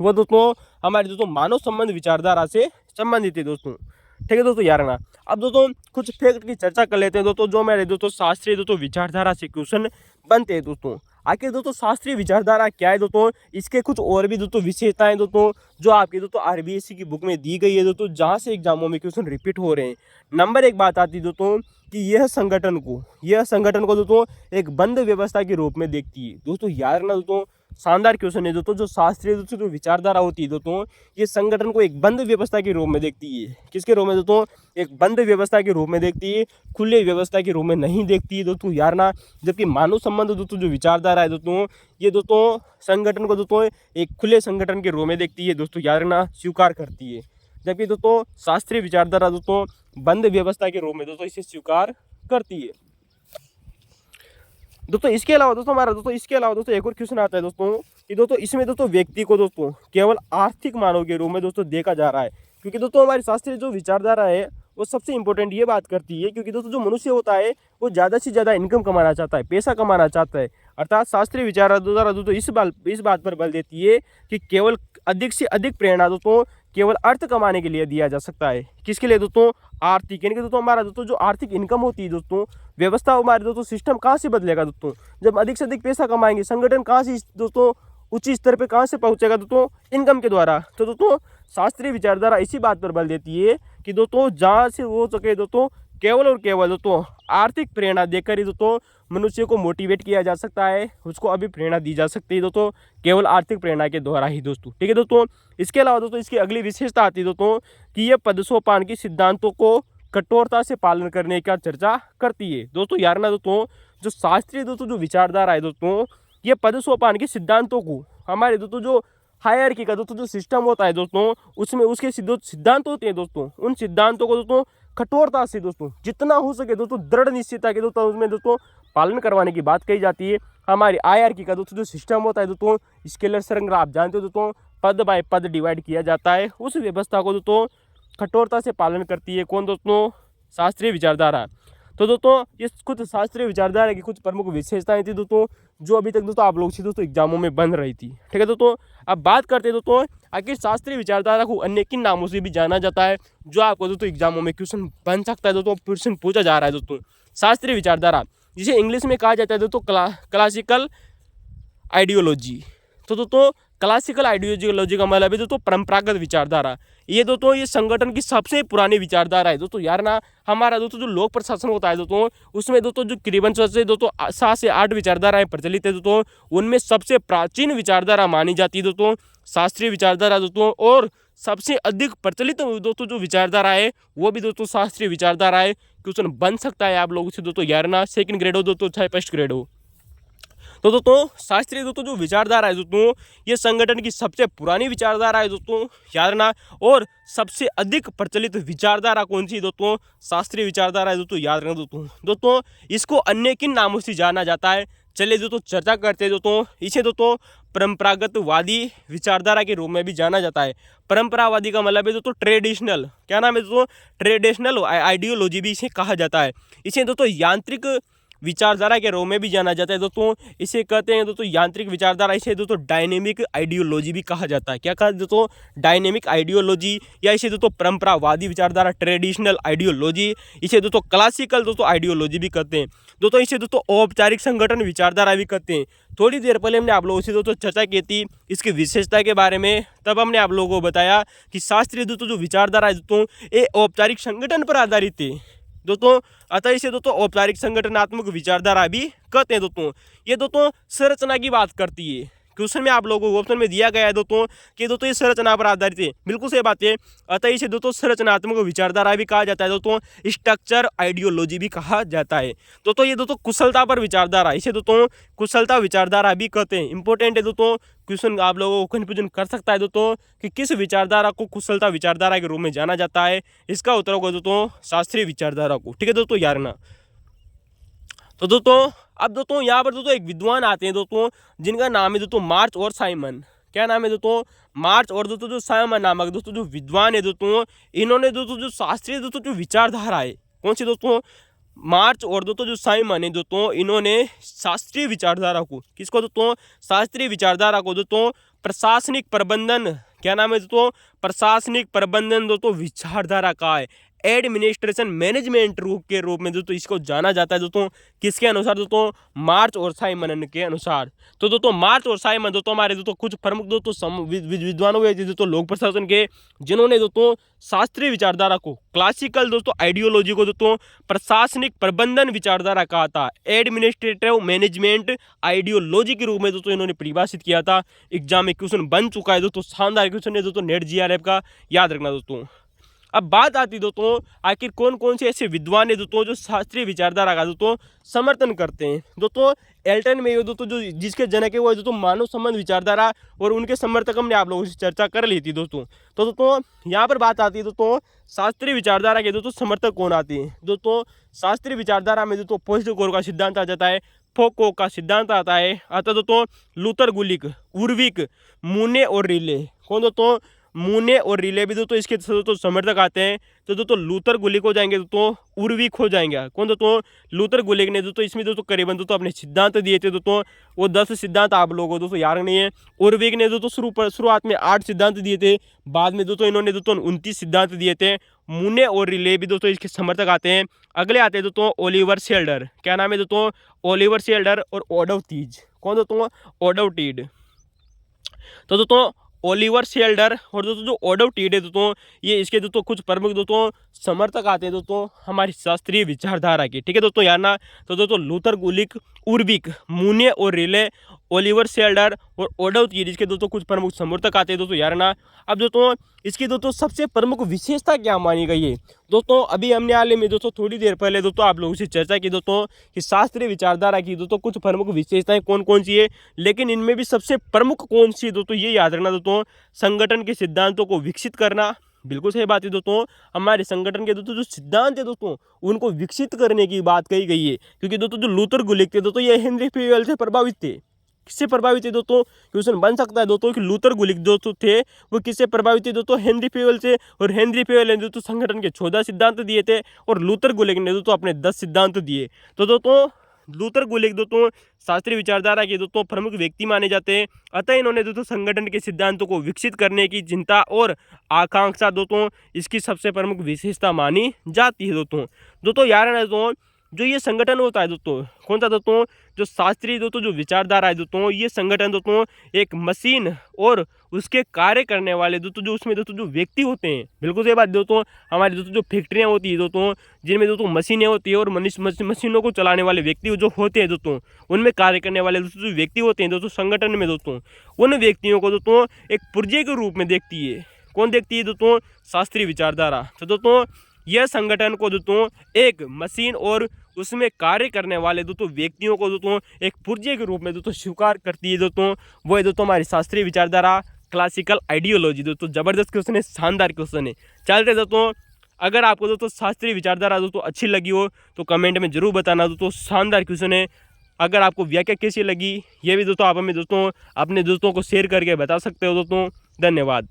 वो दोस्तों हमारे दोस्तों मानव संबंध विचारधारा से संबंधित है दोस्तों। ठीक है दोस्तों, यार ना अब दोस्तों कुछ फैक्ट की चर्चा कर लेते हैं दोस्तों, जो हमारे दोस्तों शास्त्रीय दोस्तों विचारधारा से क्वेश्चन बनते हैं दोस्तों। आखिर दोस्तों शास्त्रीय विचारधारा क्या है दोस्तों? इसके कुछ और भी दोस्तों विशेषताएं दोस्तों जो आपकी दोस्तों आरबीएससी की बुक में दी गई है दोस्तों, जहां से एग्जामों में क्वेश्चन रिपीट हो रहे हैं। नंबर 1 बात आती है दोस्तों कि यह संगठन को दोस्तों एक बंद व्यवस्था के रूप में देखती है दोस्तों। याद रखना दोस्तों, शानदार क्वेश्चन है दोस्तों। जो शास्त्रीय दोस्तों जो विचारधारा होती है दोस्तों, ये संगठन को एक बंद व्यवस्था के रूप में देखती है। किसके रूप में दोस्तों? एक बंद व्यवस्था के रूप में देखती है, खुले व्यवस्था के रूप में नहीं देखती है दोस्तों, यार ना। जबकि मानव संबंध दोस्तों जो विचारधारा है दोस्तों, ये दोस्तों संगठन को दोस्तों एक खुले संगठन के रूप में देखती है दोस्तों, यार ना, स्वीकार करती है। जबकि दोस्तों शास्त्रीय विचारधारा दोस्तों बंद व्यवस्था के रूप में दोस्तों इसे स्वीकार करती है दोस्तों। इसके अलावा दोस्तों एक और क्वेश्चन आता है दोस्तों कि दोस्तों इसमें दोस्तों व्यक्ति को दोस्तों केवल आर्थिक मानव के रूप में दोस्तों देखा जा रहा है। क्योंकि दोस्तों हमारी शास्त्रीय जो विचारधारा है वो सबसे इंपॉर्टेंट ये बात करती है, क्योंकि दोस्तों जो मनुष्य होता है वो ज़्यादा से ज़्यादा इनकम कमाना चाहता है, पैसा कमाना चाहता है। अर्थात शास्त्रीय विचारधारा दोस्तों इस बात पर बल देती है कि केवल अधिक से अधिक प्रेरणा दोस्तों केवल अर्थ कमाने के लिए दिया जा सकता है। किसके लिए दोस्तों? आर्थिक, यानी कि दोस्तों हमारा दोस्तों जो आर्थिक इनकम होती है दोस्तों, व्यवस्था हमारे दोस्तों सिस्टम कहाँ से बदलेगा दोस्तों? जब अधिक से अधिक पैसा कमाएंगे, संगठन कहाँ से दोस्तों उच्च स्तर पे कहाँ से पहुंचेगा दोस्तों? इनकम के द्वारा। तो दोस्तों शास्त्रीय विचारधारा इसी बात पर बल देती है कि दोस्तों जहाँ से हो सके दोस्तों केवल और केवल दोस्तों आर्थिक प्रेरणा देकर ही दोस्तों मनुष्य को मोटिवेट किया जा सकता है, उसको अभी प्रेरणा दी जा सकती है दोस्तों केवल आर्थिक प्रेरणा के द्वारा ही दोस्तों। ठीक है दोस्तों, इसके अलावा दोस्तों इसकी अगली विशेषता आती है दोस्तों कि ये पदसोपान की सिद्धांतों को कठोरता से पालन करने का चर्चा करती है। दोस्तों यार ना दोस्तों जो शास्त्रीय दोस्तों जो विचारधारा है दोस्तों, ये पदसोपान के सिद्धांतों को हमारे दोस्तों जो हायरार्की का दोस्तों जो सिस्टम होता है दोस्तों, उसमें उसके सिद्धांत होते हैं दोस्तों, उन सिद्धांतों को दोस्तों कठोरता से दोस्तों जितना हो सके दोस्तों दृढ़ निश्चयता के दोस्तों उसमें दोस्तों पालन करवाने की बात कही जाती है। हमारी हायरार्की का दोस्तों जो सिस्टम होता है दोस्तों, स्केलर श्रृंखला आप जानते हो दोस्तों, पद बाय पद डिवाइड किया जाता है, उस व्यवस्था को दोस्तों कठोरता से पालन करती है कौन दोस्तों? शास्त्रीय विचारधारा। तो दोस्तों ये कुछ शास्त्रीय विचारधारा की कुछ प्रमुख विशेषताएं थी दोस्तों जो अभी तक दोस्तों आप लोग से दोस्तों एग्जामों में बन रही थी। ठीक है दोस्तों, अब बात करते हैं दोस्तों आखिर शास्त्रीय विचारधारा को अन्य किन नामों से भी जाना जाता है जो आपको दोस्तों एग्जामों में क्वेश्चन बन सकता है दोस्तों, क्वेश्चन पूछा जा रहा है दोस्तों। शास्त्रीय विचारधारा जिसे इंग्लिश में कहा जाता है दोस्तों क्लासिकल आइडियोलॉजी। तो दोस्तों क्लासिकल आइडियोलॉजी का मतलब है दोस्तों परंपरागत विचारधारा। ये दोस्तों ये संगठन की सबसे पुरानी विचारधारा है दोस्तों। यार ना हमारा दोस्तों जो लोक प्रशासन होता है दोस्तों, उसमें दोस्तों जो करीबन दोस्तों 7 से 8 विचारधाराएं प्रचलित है दोस्तों, उनमें सबसे प्राचीन विचारधारा मानी जाती है दोस्तों शास्त्रीय विचारधारा दोस्तों, और सबसे अधिक प्रचलित दोस्तों जो विचारधारा है वो भी दोस्तों शास्त्रीय विचारधारा है। क्वेश्चन बन सकता है आप लोगों से दोस्तों, यार ना सेकंड ग्रेड हो दोस्तों चाहे फर्स्ट ग्रेड हो। तो दोस्तों शास्त्रीय दोस्तों जो विचारधारा है दोस्तों, ये संगठन की सबसे पुरानी विचारधारा है दोस्तों, याद रखना। और सबसे अधिक प्रचलित विचारधारा कौन सी दोस्तों? शास्त्रीय विचारधारा है दोस्तों, याद रखना दोस्तों। दोस्तों इसको अन्य किन नामों से जाना जाता है, चलिए दोस्तों चर्चा करते हैं दोस्तों। इसे दोस्तों परंपरागतवादी विचारधारा के रूप में भी जाना जाता है। परंपरावादी का मतलब है दोस्तों ट्रेडिशनल, क्या नाम है दोस्तों? ट्रेडिशनल आइडियोलॉजी भी इसे कहा जाता है। इसे दोस्तों यांत्रिक विचारधारा के रूप में भी जाना जाता है दोस्तों। इसे कहते हैं दोस्तों यांत्रिक विचारधारा, इसे दोस्तों डायनेमिक आइडियोलॉजी भी कहा जाता है। क्या कहा दोस्तों? डायनेमिक आइडियोलॉजी, या इसे दोस्तों परंपरावादी विचारधारा ट्रेडिशनल आइडियोलॉजी, इसे दोस्तों क्लासिकल दोस्तों आइडियोलॉजी भी कहते हैं दोस्तों। इसे दोस्तों औपचारिक संगठन विचारधारा भी कहते हैं। थोड़ी देर पहले हमने आप लोगों से दोस्तों चर्चा की थी इसकी विशेषता के बारे में, तब हमने आप लोगों को बताया कि शास्त्रीय दोस्तों जो विचारधारा है दोस्तों ये औपचारिक संगठन पर आधारित है दोस्तों। अतः इसे दोस्तों औपचारिक संगठनात्मक विचारधारा भी कहते हैं दोस्तों। ये दोस्तों संरचना की बात करती है। क्वेश्चन में आप लोगों को ऑप्शन में दिया गया है दोस्तों कि दोस्तों ये संरचना पर आधारित है, बिल्कुल सही बात है। अतः इसे दोस्तों संरचनात्मक विचारधारा भी कहा जाता है दोस्तों, स्ट्रक्चर आइडियोलॉजी भी कहा जाता है दोस्तों। ये दोस्तों कुशलता पर विचारधारा, इसे दोस्तों कुशलता विचारधारा भी कहते हैं। इंपॉर्टेंट है दोस्तों, क्वेश्चन आप लोगों को कन्फ्यूजन कर सकता है दोस्तों कि किस विचारधारा को कुशलता विचारधारा के रूप में जाना जाता है। इसका उत्तर होगा दोस्तों शास्त्रीय विचारधारा को। ठीक है दोस्तों, यार ना। तो दोस्तों अब दोस्तों यहाँ पर दोस्तों एक विद्वान आते हैं दोस्तों जिनका नाम है दोस्तों मार्च और साइमन। क्या नाम है दोस्तों? मार्च और दोस्तों जो साइमन नामक दोस्तों जो विद्वान है दोस्तों, इन्होंने दोस्तों जो शास्त्रीय दोस्तों जो विचारधारा है कौन सी दोस्तों? मार्च और दोस्तों जो साइमन है दोस्तों, इन्होंने शास्त्रीय विचारधारा को, किसको दोस्तों? शास्त्रीय विचारधारा को दोस्तों प्रशासनिक प्रबंधन, क्या नाम है दोस्तों? प्रशासनिक प्रबंधन दोस्तों विचारधारा का है। एडमिनिस्ट्रेशन मैनेजमेंट के रूप में दोस्तों इसको जाना जाता है दोस्तों। किसके अनुसार दोस्तों? मार्च और साइमन के अनुसार। तो दोस्तों मार्च और साइमन दोस्तों हमारे दोस्तों कुछ प्रमुख दोस्तों विद्वान हुए दोस्तों लोक प्रशासन के, जिन्होंने दोस्तों शास्त्रीय विचारधारा को, क्लासिकल दोस्तों आइडियोलॉजी को दोस्तों प्रशासनिक प्रबंधन विचारधारा कहा था, एडमिनिस्ट्रेटिव मैनेजमेंट आइडियोलॉजी के रूप में दोस्तों इन्होंने परिभाषित किया था। एग्जाम में क्वेश्चन बन चुका है दोस्तों, शानदार क्वेश्चन है दोस्तों नेट जीआरएफ का, याद रखना दोस्तों। अब बात आती दोस्तों आखिर कौन कौन से ऐसे विद्वान है दोस्तों जो शास्त्रीय विचारधारा का दोस्तों समर्थन करते हैं। दोस्तों एल्टन मेयो दोस्तों जो जिसके जनक है वो है दोस्तों मानव संबंध विचारधारा, और उनके समर्थक हमने आप लोगों से चर्चा कर ली थी दोस्तों। तो दोस्तों यहाँ पर बात आती है दोस्तों शास्त्रीय विचारधारा के दोस्तों समर्थक कौन आते हैं। दोस्तों शास्त्रीय विचारधारा में दोस्तों पोस्टकोर का सिद्धांत आ जाता है, फोको का सिद्धांत आता है, अतः दोस्तों लूथर गुलिक, उर्विक, मुने और रिले। कौन दोस्तों? मूने और रिले भी दोस्तों इसके दोस्तों समर्थक आते हैं। तो दोस्तों लूथर गुलिक हो जाएंगे, दोस्तों उर्विक हो जाएंगे। कौन दोस्तों? लूथर गुलिक ने दोस्तों इसमें दोस्तों करीबन दोस्तों अपने सिद्धांत दिए थे दोस्तों, वो 10 सिद्धांत आप लोगों को दोस्तों याद नहीं है। उर्विक ने दोस्तों शुरुआत में 8 सिद्धांत दिए थे, बाद में दोस्तों इन्होंने दोस्तों 29 सिद्धांत दिए थे। मूने और रिले भी दोस्तों इसके समर्थक आते हैं। अगले आते हैं दोस्तों ओलिवर शेल्डर। क्या नाम है दोस्तों? ओलिवर शेल्डर और ओडव तीज। कौन दोस्तों? ओडव टीड। तो दोस्तों ओलिवर शेल्डर और दोस्तों जो ओडव टीड है दोस्तों, ये इसके दोस्तों कुछ प्रमुख दोस्तों समर्थक आते हैं दोस्तों हमारी शास्त्रीय विचारधारा की। ठीक है दोस्तों, यार ना। तो दोस्तों लूथर गुलिक, उर्विक, मूने और रिले, ओलिवर शेल्डर और ओडव टीड इसके दोस्तों कुछ प्रमुख समर्थक आते हैं दोस्तों, यार ना। अब दोस्तों इसकी दोस्तों सबसे प्रमुख विशेषता क्या मानी गई है दोस्तों? अभी हमने हाल ही में दोस्तों थोड़ी देर पहले दोस्तों आप लोगों से चर्चा की दोस्तों कि शास्त्रीय विचारधारा की दोस्तों कुछ प्रमुख विशेषताएं कौन कौन सी है, लेकिन इनमें भी सबसे प्रमुख कौन सी है दोस्तों, ये याद रखना दोस्तों। संगठन के सिद्धांतों को विकसित करना। बिल्कुल सही बात है दोस्तों, हमारे संगठन के दोस्तों जो सिद्धांत है दोस्तों उनको विकसित करने की बात कही गई है। क्योंकि दोस्तों जो लूथर गुलिक थे दोस्तों, ये हेनरी फेयुएल से प्रभावित थे। किससे प्रभावित थे दोस्तों? क्वेश्चन बन सकता है दोस्तों कि लूथर गुलिक दोस्तों थे वो किससे प्रभावित थे दोस्तों? हेनरी फेयुएल से। और हेनरी फेयुएल ने दोस्तों संगठन के 14 सिद्धांत दिए थे और लूथर गुलिक ने दोस्तों अपने 10 सिद्धांत दिए। तो दोस्तों लूथर गुलिक दोस्तों शास्त्रीय विचारधारा के दोस्तों प्रमुख व्यक्ति माने जाते हैं। अतः इन्होंने दोस्तों संगठन के सिद्धांतों को विकसित करने की चिंता और आकांक्षा दोस्तों इसकी सबसे प्रमुख विशेषता मानी जाती है दोस्तों यार है दोस्तों। जो ये संगठन होता है दोस्तों, कौन सा दोस्तों? जो शास्त्रीय दोस्तों जो विचारधारा है दोस्तों, ये संगठन दोस्तों एक मशीन और उसके कार्य करने वाले दोस्तों जो उसमें दोस्तों जो व्यक्ति होते हैं। बिल्कुल सही बात दोस्तों, हमारी दोस्तों जो फैक्ट्रियाँ होती है दोस्तों, जिनमें दोस्तों मशीनें होती है और मशीनों को चलाने वाले व्यक्ति जो होते हैं दोस्तों, उनमें कार्य करने वाले दोस्तों जो व्यक्ति होते हैं दोस्तों संगठन में दोस्तों, उन व्यक्तियों को दोस्तों एक पुर्जे के रूप में देखती है। कौन देखती है दोस्तों? शास्त्रीय विचारधारा। तो दोस्तों यह संगठन को दोस्तों एक मशीन और उसमें कार्य करने वाले दोस्तों व्यक्तियों को दोस्तों एक पुर्जे के रूप में दोस्तों स्वीकार करती है दोस्तों। वो है दोस्तों हमारी शास्त्रीय विचारधारा, क्लासिकल आइडियोलॉजी। दोस्तों जबरदस्त क्वेश्चन है, शानदार क्वेश्चन है। चलते दोस्तों, अगर आपको दोस्तों शास्त्रीय विचारधारा दोस्तों अच्छी लगी हो तो कमेंट में जरूर बताना दोस्तों, शानदार क्वेश्चन है। अगर आपको व्याख्या कैसी लगी ये भी दोस्तों आप हमें दोस्तों अपने दोस्तों को शेयर करके बता सकते हो दोस्तों। धन्यवाद।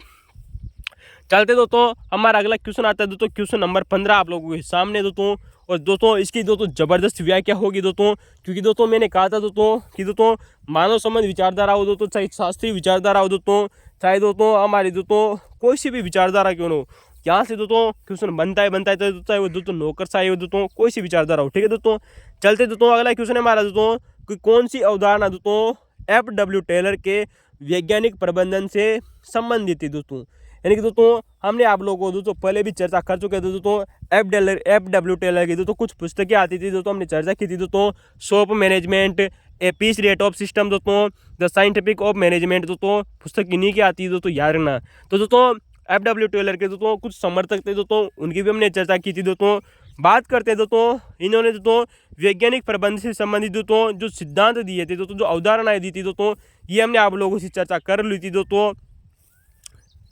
चलते दोस्तों, हमारा अगला क्वेश्चन आता है दोस्तों, क्वेश्चन नंबर 15 आप लोगों के सामने दोस्तों। और दोस्तों इसकी दोस्तों जबरदस्त व्याख्या होगी दोस्तों, क्योंकि दोस्तों मैंने कहा था दोस्तों कि दोस्तों मानव संबंध विचारधारा हो दोस्तों, चाहे शास्त्रीय विचारधारा हो दोस्तों, चाहे दोस्तों हमारी दोस्तों कोई सी भी विचारधारा क्यों हो, यहाँ से दोस्तों क्वेश्चन बनता है तो चाहे वो दोस्तों नौकरशाही हो दोस्तों, कोई सी विचारधारा हो। ठीक है दोस्तों, चलते दोस्तों अगला क्वेश्चन है हमारा दोस्तों कि कौन सी अवधारणा दोस्तों FW टेलर के वैज्ञानिक प्रबंधन से संबंधित है दोस्तों। यानी कि दोस्तों हमने आप लोगों को दोस्तों पहले भी चर्चा कर चुके थे दोस्तों FW टेलर की दोस्तों कुछ पुस्तकें आती थी दोस्तों, हमने चर्चा की थी दोस्तों। Shop management, a piece rate of system दोस्तों, द साइंटिफिक ऑफ मैनेजमेंट दोस्तों, पुस्तक इन्हीं की आती है दोस्तों, याद रखना। तो दोस्तों FW टेलर के दोस्तों कुछ समर्थक थे दोस्तों, उनकी भी हमने चर्चा की थी दोस्तों। बात करते हैं दोस्तों, इन्होंने दोस्तों वैज्ञानिक प्रबंध से संबंधित दोस्तों जो सिद्धांत दिए थे दोस्तों, जो अवधारणाएं दी थी दोस्तों, ये हमने आप लोगों से चर्चा कर ली थी दोस्तों।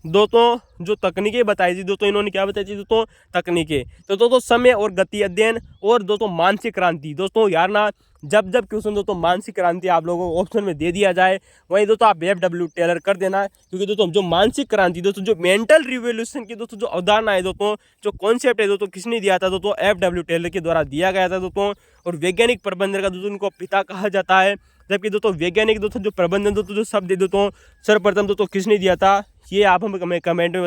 जो तकनीकें बताई थी दोस्तों, इन्होंने क्या बताई थी दोस्तों? तकनीकें। तो दोस्तों समय और गति अध्ययन और दोस्तों मानसिक क्रांति। दोस्तों यार ना, जब क्वेश्चन दोस्तों मानसिक क्रांति आप लोगों को ऑप्शन में दे दिया जाए, वहीं दोस्तों आप FW टेलर कर देना। क्योंकि दोस्तों जो मानसिक क्रांति दोस्तों, जो मेंटल रिवोल्यूशन की दोस्तों जो अवधारणा है दोस्तों, जो कॉन्सेप्ट है दोस्तों, किसने दिया था दोस्तों? FW टेलर के द्वारा दिया गया था दोस्तों। और वैज्ञानिक प्रबंधन का दोस्तों उनको पिता कहा जाता है। जबकि दोस्तों वैज्ञानिक दोस्तों जो प्रबंधन दोस्तों जो शब्द दोस्तों सर्वप्रथम दोस्तों किसने दिया था, ये आप हमें कमेंट में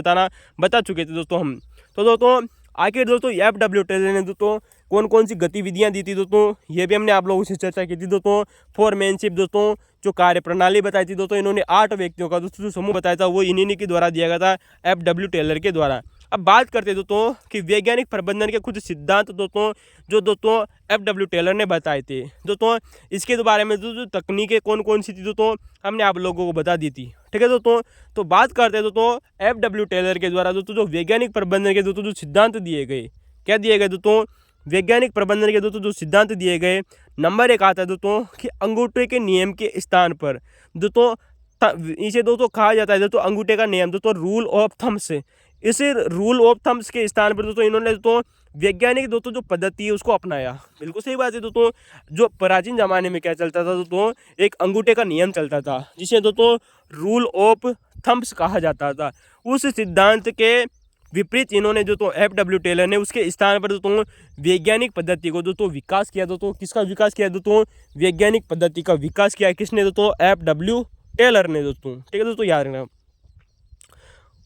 बता चुके थे दोस्तों हम। तो दोस्तों आखिर दोस्तों FW टेलर ने दोस्तों कौन कौन सी गतिविधियां दी थी दोस्तों, ये भी हमने आप लोगों से चर्चा की थी दोस्तों। फोरमैनशिप दोस्तों, जो कार्य प्रणाली बताई थी दोस्तों, इन्होंने 8 व्यक्तियों का दोस्तों जो समूह बताया था वो इन्हीं के द्वारा दिया गया था, FW टेलर के द्वारा। अब बात करते हैं दोस्तों कि वैज्ञानिक प्रबंधन के कुछ सिद्धांत दोस्तों जो दोस्तों FW टेलर ने बताए थे दोस्तों। इसके बारे में दोस्तों तकनीकें कौन कौन सी थी दोस्तों, हमने आप लोगों को बता दी थी। ठीक है दोस्तों, तो बात करते हैं दोस्तों FW टेलर के द्वारा दोस्तों जो वैज्ञानिक प्रबंधन के दोस्तों जो सिद्धांत दिए गए, क्या दिए गए दोस्तों? वैज्ञानिक प्रबंधन के दोस्तों जो सिद्धांत दिए गए, नंबर 1 आता है दोस्तों कि अंगूठे के नियम के स्थान पर दोस्तों, इसे दोस्तों कहा जाता है दोस्तों अंगूठे का नियम दोस्तों, रूल ऑफ थम्स। इस रूल ऑफ थम्स के स्थान पर दोस्तों इन्होंने दोस्तों वैज्ञानिक दोस्तों जो पद्धति है उसको अपनाया। बिल्कुल सही बात है दोस्तों। जो प्राचीन जमाने में क्या चलता था दोस्तों, एक अंगूठे का नियम चलता था जिसे दोस्तों रूल ऑफ थम्स कहा जाता था। उस सिद्धांत के विपरीत इन्होंने जो तो F.W. टेलर ने उसके स्थान पर दोस्तों वैज्ञानिक पद्धति को दोस्तों विकास किया। दोस्तों किसका विकास किया दोस्तों, वैज्ञानिक पद्धति का विकास किया किसने दोस्तों, F.W. टेलर ने दोस्तों। ठीक है दोस्तों, याद रखना।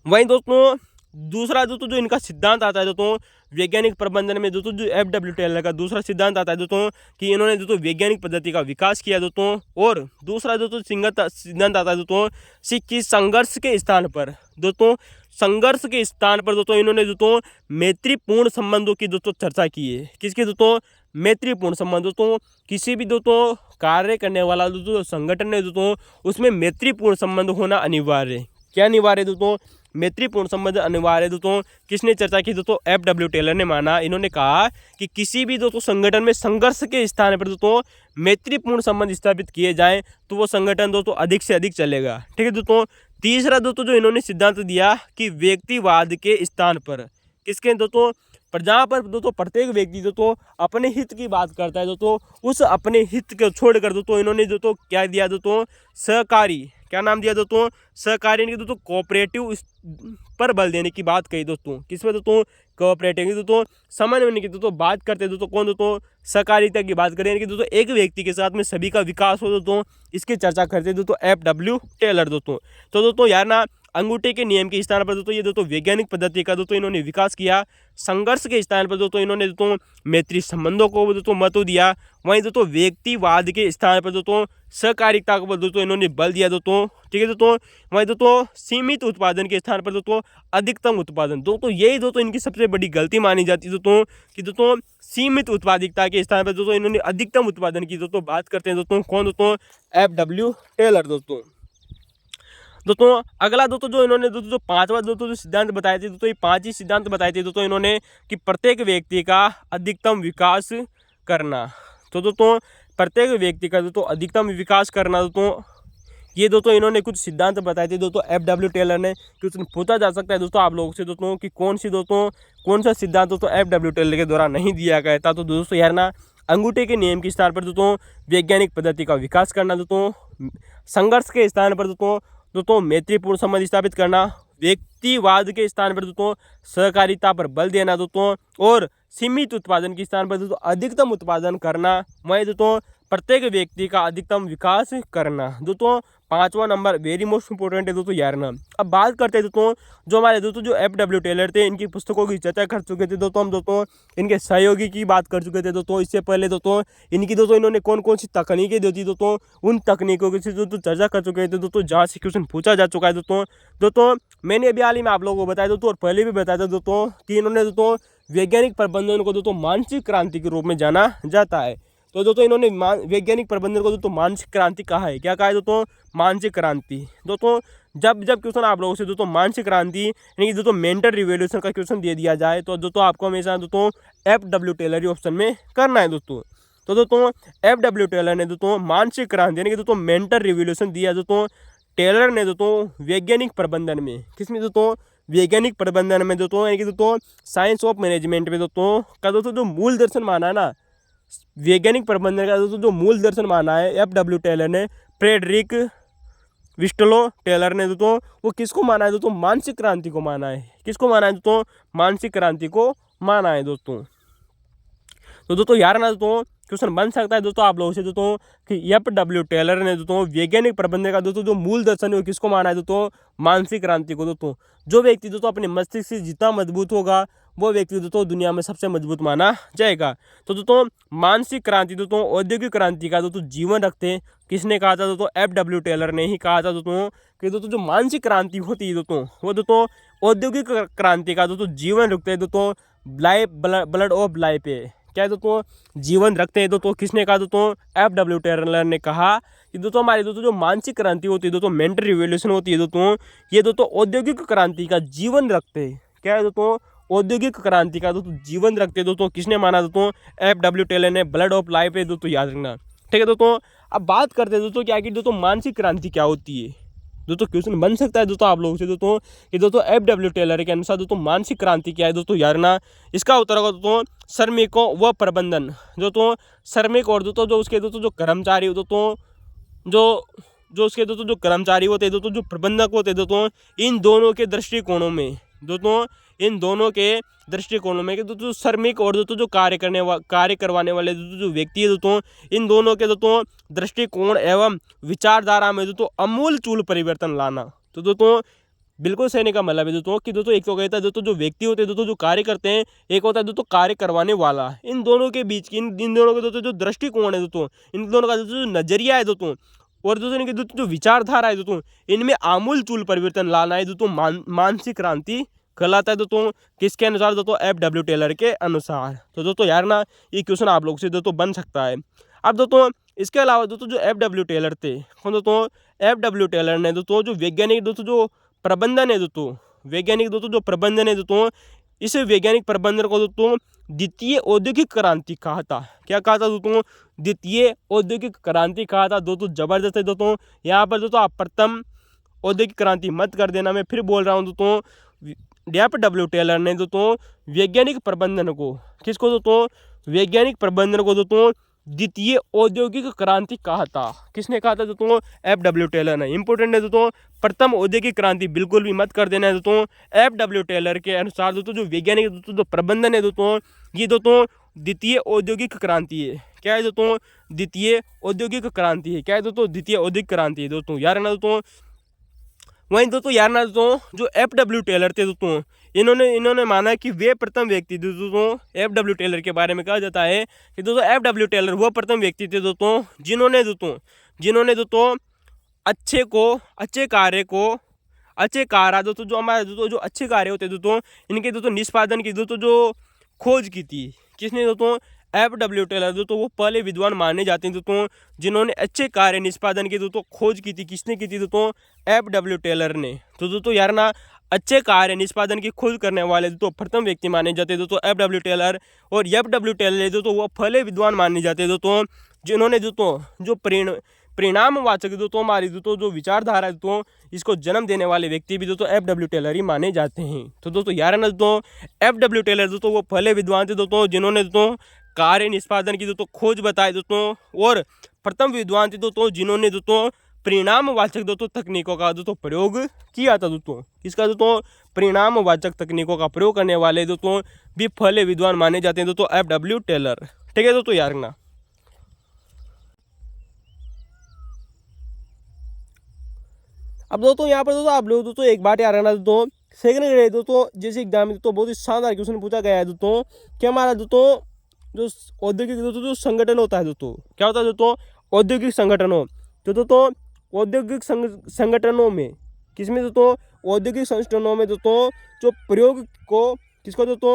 वहीं दोस्तों दूसरा दोस्तों जो इनका सिद्धांत आता है दोस्तों वैज्ञानिक प्रबंधन में दोस्तों, जो F.W. टेलर का दूसरा सिद्धांत आता है दोस्तों कि इन्होंने दोस्तों वैज्ञानिक पद्धति का विकास किया दोस्तों। और दूसरा दोस्तों सिद्धांत आता है दोस्तों कि संघर्ष के स्थान पर दोस्तों, संघर्ष के स्थान पर दोस्तों इन्होंने दोस्तों मैत्रीपूर्ण संबंधों की दोस्तों चर्चा की है। किसके दोस्तों, मैत्रीपूर्ण संबंध। दोस्तों किसी भी दोस्तों कार्य करने वाला दोस्तों संगठन है दोस्तों, उसमें मैत्रीपूर्ण संबंध होना अनिवार्य है। क्या अनिवार्य है दोस्तों, मैत्रीपूर्ण संबंध अनिवार्य है दोस्तों। किसने चर्चा की दोस्तों, F.W. टेलर ने माना। इन्होंने कहा कि किसी भी दोस्तों संगठन में संघर्ष के स्थान पर दोस्तों मैत्रीपूर्ण संबंध स्थापित किए जाएं तो वो संगठन दोस्तों अधिक से अधिक चलेगा। ठीक है दोस्तों। तीसरा दोस्तों जो इन्होंने सिद्धांत दिया कि व्यक्तिवाद के स्थान पर, किसके दोस्तों, पर जहाँ पर दोस्तों प्रत्येक व्यक्ति दोस्तों अपने हित की बात करता है दोस्तों, उस अपने हित को छोड़कर दोस्तों इन्होंने दोस्तों क्या दिया दोस्तों, सहकारी, क्या नाम दिया दोस्तों, सहकारी ने दोस्तों कोऑपरेटिव पर बल देने की बात कही दोस्तों। किस पर दोस्तों, कोऑपरेटिव की दोस्तों समन्वय की दोस्तों बात करते दोस्तों कौन दोस्तों, सहकारिता की बात करें कि दोस्तों एक व्यक्ति के साथ में सभी का विकास हो दोस्तों, इसकी चर्चा करते दोस्तों F.W. टेलर दोस्तों। तो दोस्तों यार ना अंगूठे के नियम के स्थान पर दोस्तों ये दोस्तों वैज्ञानिक पद्धति का दोस्तों इन्होंने विकास किया। संघर्ष के स्थान पर दोस्तों इन्होंने दोस्तों मैत्री संबंधों को दोस्तों महत्व दिया। वहीं दोस्तों व्यक्तिवाद के स्थान पर दोस्तों सहकारिता को दोस्तों इन्होंने बल दिया दोस्तों। ठीक है दोस्तों। वहीं दोस्तों सीमित उत्पादन के स्थान पर दोस्तों अधिकतम उत्पादन। दोस्तों यही दोस्तों इनकी सबसे बड़ी गलती मानी जाती है दोस्तों कि दोस्तों सीमित उत्पादकता के स्थान पर दोस्तों इन्होंने अधिकतम उत्पादन की दोस्तों बात करते हैं दोस्तों। कौन दोस्तों, F.W. टेलर दोस्तों। दोस्तों अगला दोस्तों जो इन्होंने दोस्तों जो पांचवा दोस्तों जो सिद्धांत बताए थे दोस्तों, ये 5 ही सिद्धांत बताए थे दोस्तों इन्होंने कि प्रत्येक व्यक्ति का अधिकतम विकास करना। तो दोस्तों प्रत्येक व्यक्ति का दोस्तों अधिकतम विकास करना दोस्तों, ये दोस्तों इन्होंने कुछ सिद्धांत बताए थे दोस्तों F.W. टेलर ने। कि उसने पूछा जा सकता है दोस्तों आप लोगों से दोस्तों कि कौन सा सिद्धांत दोस्तों F.W. टेलर के द्वारा नहीं दिया गया था। तो दोस्तों यार ना अंगूठे के नियम के स्थान पर दोस्तों वैज्ञानिक पद्धति का विकास करना दोस्तों, संघर्ष के स्थान पर दोस्तों मैत्रीपूर्ण संबंध स्थापित करना, व्यक्तिवाद के स्थान पर दोस्तों सहकारिता पर बल देना दोस्तों, और सीमित उत्पादन के स्थान पर दोस्तों अधिकतम उत्पादन करना, वहीं दोस्तों प्रत्येक व्यक्ति का अधिकतम विकास करना। दोस्तों 5वां नंबर वेरी मोस्ट इंपॉर्टेंट है दोस्तों यार ना। अब बात करते हैं दोस्तों जो हमारे दोस्तों जो F.W. टेलर थे, इनकी पुस्तकों की चर्चा कर चुके थे दोस्तों हम। दोस्तों इनके सहयोगी की बात कर चुके थे दोस्तों। इससे पहले दोस्तों इनकी दोस्तों इन्होंने कौन कौन सी तकनीकें दी थी दोस्तों, उन तकनीकों की दोस्तों चर्चा कर चुके थे दोस्तों, जहाँ से क्वेश्चन पूछा जा चुका है दोस्तों मैंने अभी हाल ही में आप लोगों को बताया दोस्तों, और पहले भी बताया था दोस्तों कि इन्होंने दोस्तों वैज्ञानिक प्रबंधन को दोस्तों मानसिक क्रांति के रूप में जाना जाता है। तो दोस्तों इन्होंने वैज्ञानिक प्रबंधन को दोस्तों मानसिक क्रांति कहा है। क्या कहा है दोस्तों, मानसिक क्रांति। दोस्तों जब क्वेश्चन आप लोगों से दोस्तों मानसिक क्रांति यानी कि दोस्तों मेंटल रिवोल्यूशन का क्वेश्चन दे दिया जाए तो दोस्तों आपको हमेशा दोस्तों F.W. टेलर ही ऑप्शन में करना है दोस्तों। तो दोस्तों F.W. टेलर ने दोस्तों मानसिक क्रांति यानी कि दोस्तों मेंटल रिवोल्यूशन दिया दोस्तों टेलर ने दोस्तों वैज्ञानिक प्रबंधन में। किसमें दोस्तों, वैज्ञानिक प्रबंधन में दोस्तों यानी कि दोस्तों साइंस ऑफ मैनेजमेंट में दोस्तों का दोस्तों जो मूल दर्शन माना है ना, वैज्ञानिक प्रबंधन का दोस्तों जो मूल दर्शन माना है F.W. टेलर ने, फ्रेडरिक विस्टलो टेलर ने दोस्तों, वो किसको माना है दोस्तों, मानसिक क्रांति को माना है। किसको माना है दोस्तों, मानसिक क्रांति को माना है दोस्तों। तो दोस्तों यार ना दोस्तों क्वेश्चन बन सकता है दोस्तों आप लोगों से दोस्तों कि F.W. टेलर ने दोस्तों वैज्ञानिक प्रबंधन का दोस्तों जो मूल दर्शन है वो किसको माना है दोस्तों, मानसिक क्रांति को। दोस्तों जो व्यक्ति दोस्तों अपने मस्तिष्क से जितना मजबूत होगा वो व्यक्ति दोस्तों दुनिया में सबसे मजबूत माना जाएगा। तो दोस्तों मानसिक क्रांति दोस्तों औद्योगिक क्रांति का दोस्तों जीवन रखते हैं। किसने कहा था दोस्तों, F.W. टेलर ने ही कहा था दोस्तों कि दोस्तों जो मानसिक क्रांति होती है दोस्तों वो दोस्तों औद्योगिक क्रांति का दोस्तों जीवन रखते हैं दोस्तों लाइफ ब्लड ऑफ लाइफ पे। क्या है दोस्तों, जीवन रखते हैं दोस्तों। किसने कहा दोस्तों, F.W. टेलर ने कहा कि दोस्तों हमारी दोस्तों जो मानसिक क्रांति होती है दोस्तों मेंटल रिवोल्यूशन होती है दोस्तों, ये दोस्तों औद्योगिक क्रांति का जीवन रखते हैं। क्या है दोस्तों, औद्योगिक क्रांति का दोस्तों जीवन रखते हैं दोस्तों। किसने माना दोस्तों, F.W. टेलर ने, ब्लड ऑफ लाइफ है दोस्तों, याद रखना। ठीक है दोस्तों। अब बात करते हैं दोस्तों क्या कि दोस्तों मानसिक क्रांति क्या होती है। दोस्तों क्वेश्चन बन सकता है दोस्तों आप लोगों से दोस्तों कि दोस्तों एफ.डब्ल्यू. टेलर के अनुसार दोस्तों मानसिक क्रांति क्या है दोस्तों यार ना। इसका उत्तर होगा दोस्तों श्रमिकों व प्रबंधन। दोस्तों श्रमिक और दोस्तों जो उसके दोस्तों जो कर्मचारी दोस्तों जो जो उसके दोस्तों जो कर्मचारी होते हैं दोस्तों जो प्रबंधक होते हैं दोस्तों इन दोनों के दृष्टिकोणों में इन दोनों के दृष्टिकोणों में कि दोस्तों श्रमिक और दोस्तों जो कार्य करवाने वाले दोस्तों जो व्यक्ति है दोस्तों इन दोनों के दोस्तों दृष्टिकोण एवं विचारधारा में दोस्तों अमूलचूल परिवर्तन लाना। तो दोस्तों बिल्कुल सही का मतलब है दोस्तों कि दोस्तों एक तो कहता है दोस्तों जो व्यक्ति होते हैं दोस्तों जो कार्य करते हैं, एक होता है दोस्तों कार्य करवाने वाला। इन दोनों के बीच की इन दोनों के दोस्तों जो दृष्टिकोण है दोस्तों इन दोनों का दोस्तों जो नजरिया है दोस्तों और दोस्तों इनके दोस्तों जो विचारधारा है दोस्तों इनमें आमूलचूल परिवर्तन लाना है दोस्तों मानसिक क्रांति कहलाता है दोस्तों। किसके अनुसार दोस्तों एफ.डब्ल्यू. टेलर के अनुसार। तो दोस्तों यार ना ये क्वेश्चन आप लोग से दोस्तों बन सकता है। अब दोस्तों इसके अलावा दोस्तों जो एफ.डब्ल्यू. टेलर थे दोस्तों एफ.डब्ल्यू. टेलर ने दोस्तों जो वैज्ञानिक दोस्तों जो प्रबंधन है दोस्तों वैज्ञानिक दोस्तों जो प्रबंधन है दोस्तों इस वैज्ञानिक प्रबंधन को दोस्तों द्वितीय औद्योगिक क्रांति कहा था। क्या कहा था दोस्तों? द्वितीय औद्योगिक क्रांति कहा था दोस्तों। जबरदस्त है दोस्तों। यहाँ पर दोस्तों आप प्रथम औद्योगिक क्रांति मत कर देना, मैं फिर बोल रहा हूँ दोस्तों एफ.डब्ल्यू. टेलर ने दोस्तों वैज्ञानिक प्रबंधन को किसको दोस्तों वैज्ञानिक प्रबंधन को दोस्तों द्वितीय औद्योगिक क्रांति कहा था। किसने कहा था दोस्तों? एफ.डब्ल्यू. टेलर ने। इंपॉर्टेंट है दोस्तों प्रथम औद्योगिक क्रांति बिल्कुल भी मत कर देना है दोस्तों। एफ.डब्ल्यू. टेलर के अनुसार दोस्तों जो वैज्ञानिक दोस्तों जो प्रबंधन है दोस्तों ये दोस्तों द्वितीय औद्योगिक क्रांति है। क्या है दोस्तों? द्वितीय औद्योगिक क्रांति है। क्या है दोस्तों? द्वितीय औद्योगिक क्रांति है दोस्तों। यार ना दोस्तों वहीं दोस्तों यार ना दोस्तों जो एफ.डब्ल्यू. टेलर थे दोस्तों इन्होंने माना कि वे प्रथम व्यक्ति दोस्तों एफ.डब्ल्यू. टेलर के बारे में कहा जाता है कि दोस्तों एफ.डब्ल्यू. टेलर वो प्रथम व्यक्ति थे दोस्तों जिन्होंने दोस्तों अच्छे कार्य दोस्तों जो हमारे दोस्तों जो अच्छे कार्य होते दोस्तों इनके दोस्तों निष्पादन की दोस्तों जो खोज की थी। किसने दोस्तों? एफ.डब्ल्यू. टेलर दोस्तों वो पहले विद्वान माने जाते हैं दोस्तों जिन्होंने अच्छे कार्य निष्पादन की दोस्तों खोज की थी। किसने की थी दोस्तों? एफ.डब्ल्यू. टेलर ने। तो दोस्तों यार ना अच्छे कार्य निष्पादन की खोज करने वाले दोस्तों प्रथम व्यक्ति माने जाते हैं दोस्तों एफ.डब्ल्यू. टेलर। और एफ.डब्ल्यू. टेलर दोस्तों वो पहले विद्वान माने जाते हैं दोस्तों जिन्होंने दोस्तों जो परिणामवाचक दोस्तों हमारी दोस्तों जो विचारधारा दोस्तों इसको जन्म देने वाले व्यक्ति भी दोस्तों एफ.डब्ल्यू. टेलर ही माने जाते हैं। तो दोस्तों यार ना दोस्तों एफ.डब्ल्यू. टेलर दोस्तों वो पहले विद्वान थे दोस्तों जिन्होंने दोस्तों कार्य निष्पादन की दोस्तों खोज बताई दोस्तों और प्रथम विद्वान थे दोस्तों जिन्होंने दोस्तों परिणामवाचक दोस्तों तकनीकों का दोस्तों प्रयोग किया था दोस्तों। इसका दोस्तों परिणामवाचक तकनीकों का प्रयोग करने वाले दोस्तों भी पहले विद्वान माने जाते हैं दोस्तों एफ.डब्ल्यू. टेलर। ठीक है दोस्तों यार ना। अब दोस्तों यहाँ पर दोस्तों आप लोग दोस्तों एक बात याद रखना दोस्तों सेकंड ग्रेड दोस्तों जैसे एग्जाम में तो बहुत ही शानदार क्वेश्चन पूछा गया है दोस्तों कि हमारा दोस्तों जो औद्योगिक दोस्तों जो संगठन होता है दोस्तों क्या होता है दोस्तों? औद्योगिक संगठनों। तो दोस्तों औद्योगिक संगठनों में किसमें दोस्तों? औद्योगिक संगठनों में दोस्तों जो प्रयोग को किसको दोस्तों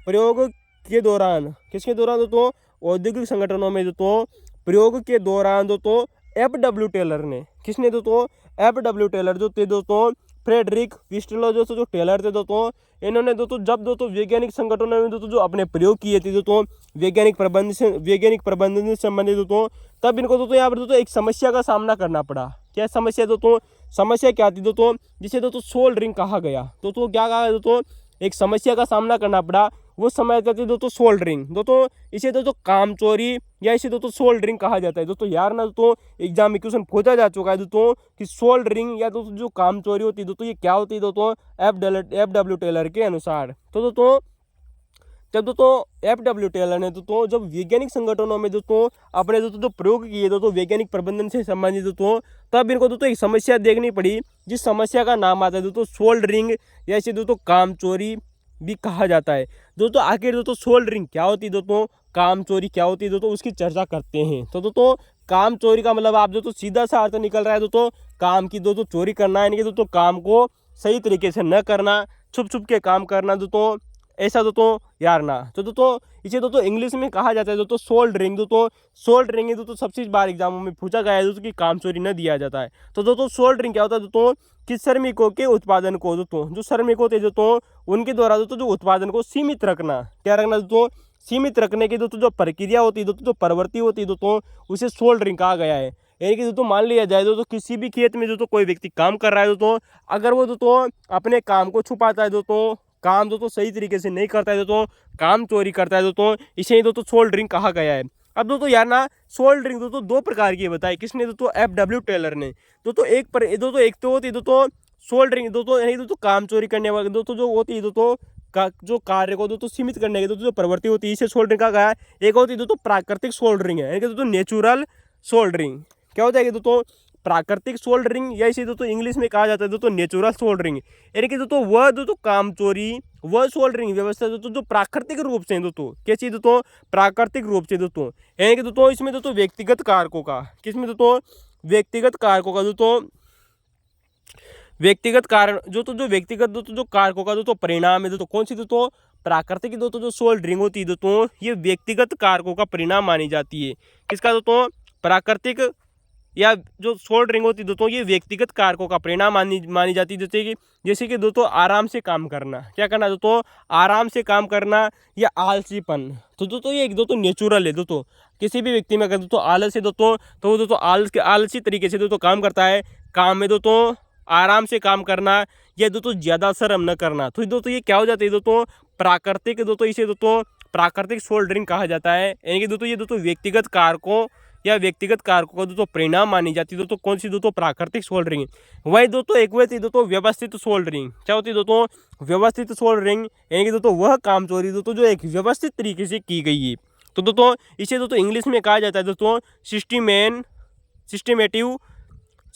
प्रयोग के दौरान किसके दौरान दोस्तों औद्योगिक संगठनों में दोस्तों प्रयोग के दौरान दोस्तों एफ.डब्ल्यू. टेलर ने। किसने दोस्तों? एफ.डब्ल्यू. टेलर जो थे दोस्तों फ्रेडरिक विस्टलो जो टेलर थे दोस्तों इन्होंने दोस्तों जब दोस्तों वैज्ञानिक संगठनों में दोस्तों जो अपने प्रयोग किए थे दोस्तों वैज्ञानिक प्रबंधन से संबंधित दोस्तों तब इनको दोस्तों यहाँ पर दोस्तों एक समस्या का सामना करना पड़ा। क्या समस्या दोस्तों? समस्या क्या थी दोस्तों? जिसे दोस्तों सोल्डरिंग कहा गया। दोस्तों क्या कहा दोस्तों? एक समस्या का सामना करना पड़ा। वो समस्या थी दोस्तों सोल्डरिंग। दोस्तों इसे दोस्तों काम चोरी या इसे दोस्तों सोल्डरिंग कहा जाता है। दोस्तों यार ना दोस्तों एग्जाम में क्वेश्चन पूछा जा चुका है दोस्तों कि सोल्डरिंग या दोस्तों जो काम चोरी होती है दोस्तों ये क्या होती है दोस्तों एफ.डब्ल्यू. टेलर के अनुसार। तो दोस्तों जब दोस्तों एफ.डब्ल्यू. टेलर ने दोस्तों जब वैज्ञानिक संगठनों में दोस्तों अपने दोस्तों जो प्रयोग किए दोस्तों वैज्ञानिक प्रबंधन से संबंधित दोस्तों तब इनको दोस्तों एक समस्या देखनी पड़ी जिस समस्या का नाम आता है दोस्तों सोल्डरिंग या इसे दोस्तों काम चोरी भी कहा जाता है। दोस्तों आखिर दोस्तों सोल्डरिंग क्या होती है दोस्तों काम चोरी क्या होती है दोस्तों उसकी चर्चा करते हैं। तो दोस्तों काम चोरी का मतलब आप दोस्तों सीधा सा अर्थ निकल रहा है दोस्तों काम की दोस्तों चोरी करना यानी कि दोस्तों काम को सही तरीके से न करना छुप के काम करना दोस्तों ऐसा दोस्तों यार ना। तो दोस्तों इसे दोस्तों इंग्लिश में कहा जाता है दोस्तों सोल्डरिंग। दोस्तों सोल्डरिंग दोस्तों सबसे बार एग्जामों में पूछा गया है दोस्तों कि काम चोरी न दिया जाता है। तो दोस्तों सोल्डरिंग क्या होता है दोस्तों कि श्रमिकों के उत्पादन को दोस्तों जो श्रमिक होते दोस्तों उनके द्वारा दोस्तों जो उत्पादन को सीमित रखना। क्या रखना दोस्तों? सीमित रखने की दोस्तों जो प्रक्रिया होती है दोस्तों जो प्रवृत्ति होती है दोस्तों उसे सोल्डरिंग कहा गया है। यानी कि दोस्तों मान लिया जाए दोस्तों किसी भी खेत में दोस्तों कोई व्यक्ति काम कर रहा है दोस्तों, अगर वो दोस्तों अपने काम को छुपाता है दोस्तों, काम दोस्तों सही तरीके से नहीं करता है दोस्तों, काम चोरी करता है दोस्तों, इसे ही दोस्तों सोल्डरिंग कहा गया है। अब दोस्तों यार ना सोल्डरिंग दोस्तों दो प्रकार की बताई, किसने दोस्तों, FW टेलर ने। दोस्तों एक तो होती है दोस्तों सोल्डरिंग दोस्तों, यानी दोस्तों काम चोरी करने वाले दोस्तों जो होती है दोस्तों का जो कार्य को दोस्तों सीमित करने की दोस्तों जो प्रवृत्ति होती है, इसे सोल्डरिंग कहा गया है। एक होती है दोस्तों प्राकृतिक सोल्डरिंग है, यानी कि दोस्तों नेचुरल सोल्डरिंग। क्या होता है कि दोस्तों प्राकृतिक सोल्डरिंग, या इसे दोस्तों इंग्लिश में कहा जाता है दोस्तों नेचुरल सोल्डरिंग, यानी कि दोस्तों वह दोस्तों काम चोरी, वह सोल्डरिंग व्यवस्था दोस्तों जो प्राकृतिक रूप से दोस्तों, कैसी दोस्तों, प्राकृतिक रूप से दोस्तों, यानी कि दोस्तों इसमें दोस्तों व्यक्तिगत कारकों का, किसमें दोस्तों, व्यक्तिगत कारकों का दोस्तों, व्यक्तिगत कारण जो व्यक्तिगत दोस्तों जो कारकों का दोस्तों परिणाम है दोस्तों, कौन सी दोस्तों, प्राकृतिक दोस्तों जो सोल्डरिंग होती है दोस्तों, ये व्यक्तिगत कारकों का परिणाम मानी जाती है। किसका दोस्तों, प्राकृतिक या जो सोल्डरिंग होती है दोस्तों, ये व्यक्तिगत कारकों का परिणाम मानी जाती है। जैसे कि दोस्तों आराम से काम करना, क्या करना दोस्तों, आराम से काम करना, या आलसीपन, तो दोस्तों ये एक दोस्तों नेचुरल है दोस्तों। किसी भी व्यक्ति में अगर दोस्तों आलस है दोस्तों, तो वो दोस्तों आलसी तरीके से दोस्तों काम करता है। काम में दोस्तों आराम से काम करना, या दोस्तों ज़्यादा श्रम न करना, तो दोस्तों ये क्या हो जाता है दोस्तों, प्राकृतिक दोस्तों, इसे दोस्तों प्राकृतिक सोल्डरिंग कहा जाता है। यानी कि दोस्तों ये दोस्तों व्यक्तिगत कारकों या व्यक्तिगत कारकों का दोस्तों परिणाम मानी जाती है दोस्तों, कौन सी दोस्तों, प्राकृतिक सोल्डरिंग। वही दोस्तों एक होती है दोस्तों व्यवस्थित सोल्डरिंग। क्या होती है दोस्तों, व्यवस्थित सोल्डरिंग, यानी कि दोस्तों वह काम चोरी दोस्तों जो एक व्यवस्थित तरीके से की गई है। तो दोस्तों इसे दोस्तों इंग्लिश में कहा जाता है दोस्तों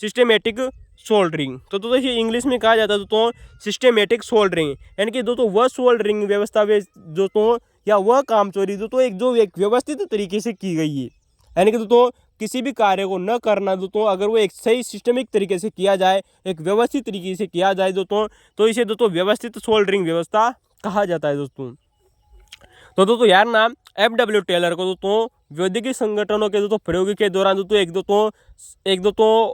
सिस्टमेटिक सोल्डरिंग। तो दोस्तों ये इंग्लिश में कहा जाता है दोस्तों सिस्टमेटिक सोल्डरिंग, यानी कि दोस्तों वह सोल्डरिंग व्यवस्था दोस्तों, या वह काम चोरी दोस्तों एक व्यवस्थित तरीके से की गई है। यानी कि दोस्तों किसी भी कार्य को न करना दोस्तों, अगर वो एक सही सिस्टमिक तरीके से किया जाए, एक व्यवस्थित तरीके से किया जाए दोस्तों, तो इसे दोस्तों व्यवस्थित सोल्डरिंग व्यवस्था कहा जाता है दोस्तों। तो दोस्तों यार ना FW टेलर को दोस्तों वैद्यकीय संगठनों के दोस्तों प्रयोग के दौरान दोस्तों एक दोस्तों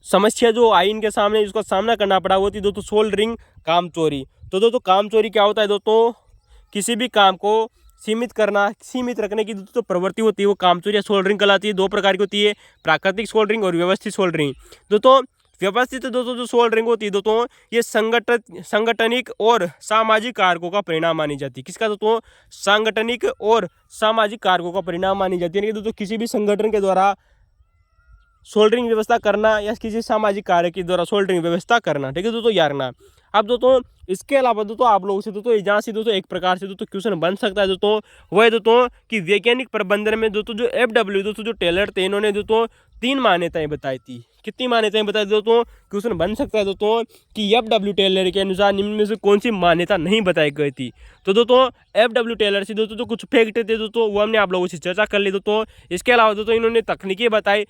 समस्या जो आई इनके सामने, जिसका सामना करना पड़ा, वो थी दोस्तों सोल्डरिंग, काम चोरी। तो दोस्तों काम चोरी क्या होता है दोस्तों, किसी भी काम को सीमित रखने की दोस्तों प्रवृत्ति होती है, वो काम चोरी या सोल्डरिंग कहलाती है। दो प्रकार की होती है, प्राकृतिक सोल्डरिंग और व्यवस्थित सोल्डरिंग। दोस्तों व्यवस्थित दोस्तों जो सोल्डरिंग होती है दोस्तों, ये संगठनिक और सामाजिक कारकों का परिणाम मानी जाती है। किसका दोस्तों, सांगठनिक और सामाजिक कारकों का परिणाम मानी जाती है। यानी कि दोस्तों किसी भी संगठन के द्वारा सोल्डरिंग व्यवस्था करना, या किसी सामाजिक कार्य के द्वारा सोल्डरिंग व्यवस्था करना, ठीक है दोस्तों यार ना। अब दोस्तों इसके अलावा दोस्तों आप लोगों से दोस्तों यहाँ से दोस्तों एक प्रकार से दोस्तों क्वेश्चन बन सकता है दोस्तों, वह दोस्तों कि वैज्ञानिक प्रबंधन में दोस्तों जो FW दोस्तों जो टेलर थे, इन्होंने दोस्तों 3 मान्यताएं बताई थी। कितनी मान्यताएं बताई दोस्तों, क्वेश्चन बन सकता है दोस्तों कि FW टेलर के अनुसार निम्न में से कौन सी मान्यता नहीं बताई गई थी। तो दोस्तों FW टेलर से दोस्तों जो कुछ फैक्ट थे दोस्तों, वो हमने आप लोगों से चर्चा कर ली दोस्तों। इसके अलावा दोस्तों इन्होंने तकनीकें बताई,